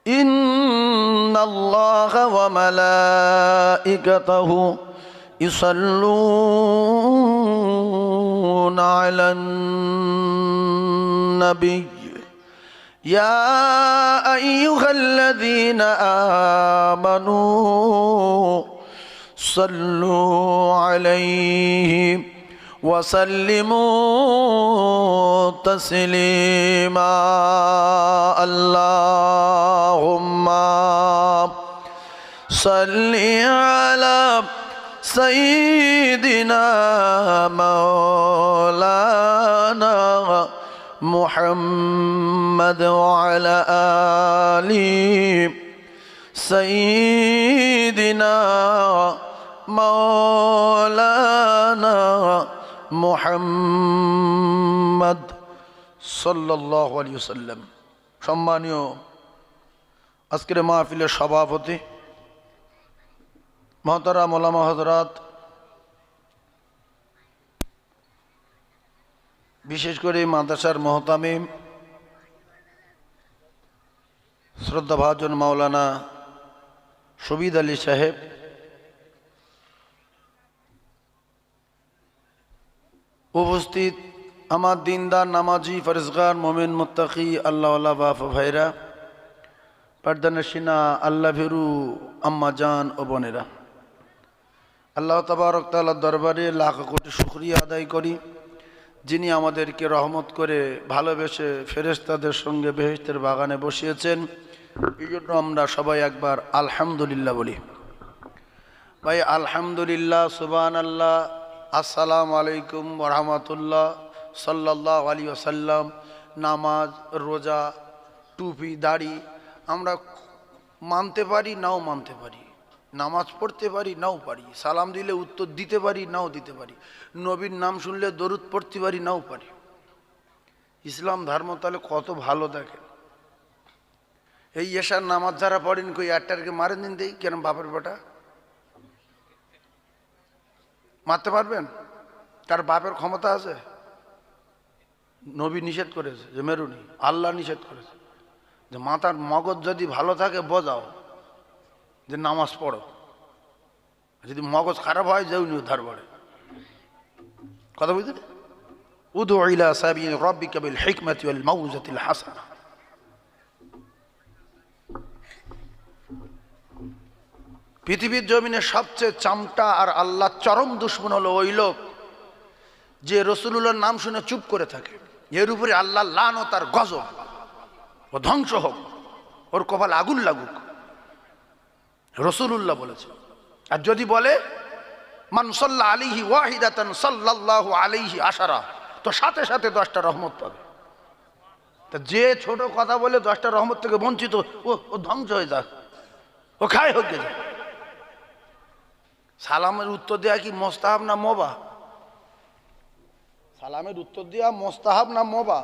إن الله وملائكته يصلون على النبي يا أيها الذين آمنوا صلوا عليه وسلموا تسليما اللهم صل على سيدنا مولانا محمد وعلى آله سيدنا مولانا মুহাম্মদ সাল্লাল্লাহু আলাইহি ওয়াসাল্লাম। সম্মানীয় আজকের মাহফিলের সভাপতি মহতারাম ওলামা হযরত, বিশেষ করে মাদ্রাসার মুহতামিম শ্রদ্ধাভাজন মাওলানা শবীদ আলী সাহেব, উপস্থিত আমার দিনদার নামাজি ফরজগার মোমিন মুত্তাকি আল্লাহওয়ালা বাপ ভাইরা, পর্দানশিনা আল্লাহ ভীরু আম্মা জান ও বোনেরা, আল্লাহ তাবারক তাআলার দরবারে লাখ কোটি শুকরিয়া আদায় করি, যিনি আমাদেরকে রহমত করে ভালোবেসে ফেরেশতাদের সঙ্গে বেহেশতের বাগানে বসিয়েছেন। এই জন্য আমরা সবাই একবার আলহামদুলিল্লাহ বলি। ভাই আলহামদুলিল্লাহ, সুবহানাল্লাহ, আসসালামু আলাইকুম ওয়া রাহমাতুল্লাহ, সাল্লাল্লাহু আলাইহি ওয়াসাল্লাম। নামাজ, রোজা, টুপি, দাড়ি আমরা মানতে পারি নাও মানতে পারি, নামাজ পড়তে পারি নাও পারি, সালাম দিলে উত্তর দিতে পারি নাও দিতে পারি, নবীর নাম শুনলে দরুদ পড়তে পারি নাও পারি। ইসলাম ধর্ম তাহলে কত ভালো দেখেন। এই এশার নামাজ যারা পড়েন কই একটারকে মারেন দিন দেই কেন বাপের বেটা মারতে পারবেন? তার বাপের ক্ষমতা আছে? নবী নিষেধ করেছে যে মেরুনি, আল্লাহ নিষেধ করেছে যে মাথার মগজ যদি ভালো থাকে বোঝাও যে নামাজ পড়ো, যদি মগজ খারাপ হয় যাওনি উদ্ধার পড়ে। কথা বুঝলেন? উদু ইলা সাবিল রাব্বিকা বিল হিকমাতি ওয়াল মাউযাতিল হাসানা। পৃথিবীর জমিনে সবচেয়ে চামটা আর আল্লাহ চরম দুশ্মন হলো ওই লোক যে রসুলুল্লাহর নাম শুনে চুপ করে থাকে। এর উপরে আল্লাহ লানত আর গজব, ও ধ্বংস হোক, ওর কপালে আগুন লাগুক, রসুলুল্লাহ বলেছে। আর যদি বলে মান সাল্লা আলাইহি ওয়াহিদাতান সাল্লাল্লাহু আলাইহি আশারা, তো সাথে সাথে 10টা রহমত পাবে। তা যে ছোট কথা বলে 10টা রহমত থেকে বঞ্চিত, ও ধ্বংস হয়ে যাক, ও খায় হোক গে। সালামের উত্তর দেওয়া কি মোস্তাহাব না মোবা? সালামের উত্তর দেওয়া মোস্তাহাব না মোবা?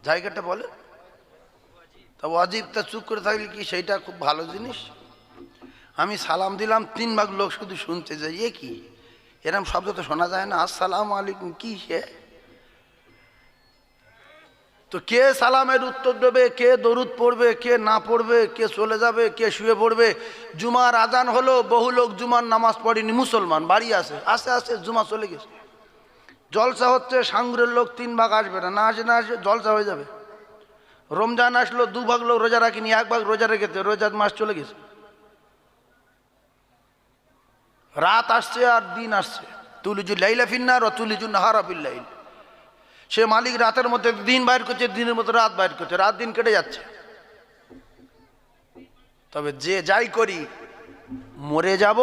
জায়গাটা বলে তা ওয়াজিব। তা চুপ করে থাকলে কি সেইটা খুব ভালো জিনিস? আমি সালাম দিলাম, 3 ভাগ লোক শুধু শুনতে যায়, এ কি এরম শব্দ তো শোনা যায় না, আসসালামু আলাইকুম, কি সে? তো কে সালামের উত্তর দেবে, কে দরুদ পড়বে, কে না পড়বে, কে চলে যাবে, কে শুয়ে পড়বে? জুমার আজান হলো, বহু লোক জুমার নামাজ পড়েনি, মুসলমান বাড়ি আছে, আস্তে আস্তে জুমা চলে গেছে। জলসা হচ্ছে, সাঙ্গুরের লোক 3 ভাগ আসবে না, না আসে জলসা হয়ে যাবে। রমজান আসলো, 2 ভাগ লোক রোজা রাখিনি, 1 ভাগ রোজা রেখেছে, রোজার মাস চলে গেছে। রাত আসছে আর দিন আসছে, তুলিজুল লাইলা ফিন্নার ও তুলিজুল নাহারা ফিল লাইল। সে মালিক রাতের মধ্যে দিন বাইর করছে, দিনের মধ্যে রাত বাইর করছে, রাত দিন কেটে যাচ্ছে। তবে যে যাই করি মরে যাব,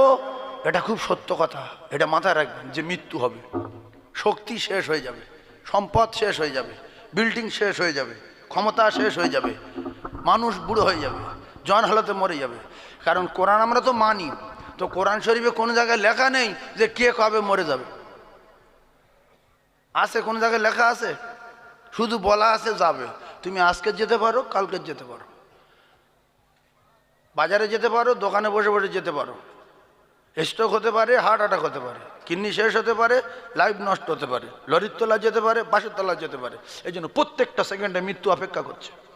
এটা খুব সত্য কথা, এটা মাথায় রাখবেন যে মৃত্যু হবে। শক্তি শেষ হয়ে যাবে, সম্পদ শেষ হয়ে যাবে, বিল্ডিং শেষ হয়ে যাবে, ক্ষমতা শেষ হয়ে যাবে, মানুষ বুড়ো হয়ে যাবে, জন হালতে মরে যাবে। কারণ কোরআন আমরা তো মানি, তো কোরআন শরীফে কোনো জায়গায় লেখা নেই যে কে কবে মরে যাবে। আছে কোনো জায়গায় লেখা আছে? শুধু বলা আছে যাবে। তুমি আজকে যেতে পারো, কালকে যেতে পারো, বাজারে যেতে পারো, দোকানে বসে বসে যেতে পারো, স্ট্রোক হতে পারে, হার্ট অ্যাটাক হতে পারে, কিডনি শেষ হতে পারে, লাইফ নষ্ট হতে পারে, লরির তলা যেতে পারে, বাসের তলা যেতে পারে। এই জন্য প্রত্যেকটা সেকেন্ডে মৃত্যু অপেক্ষা করছে।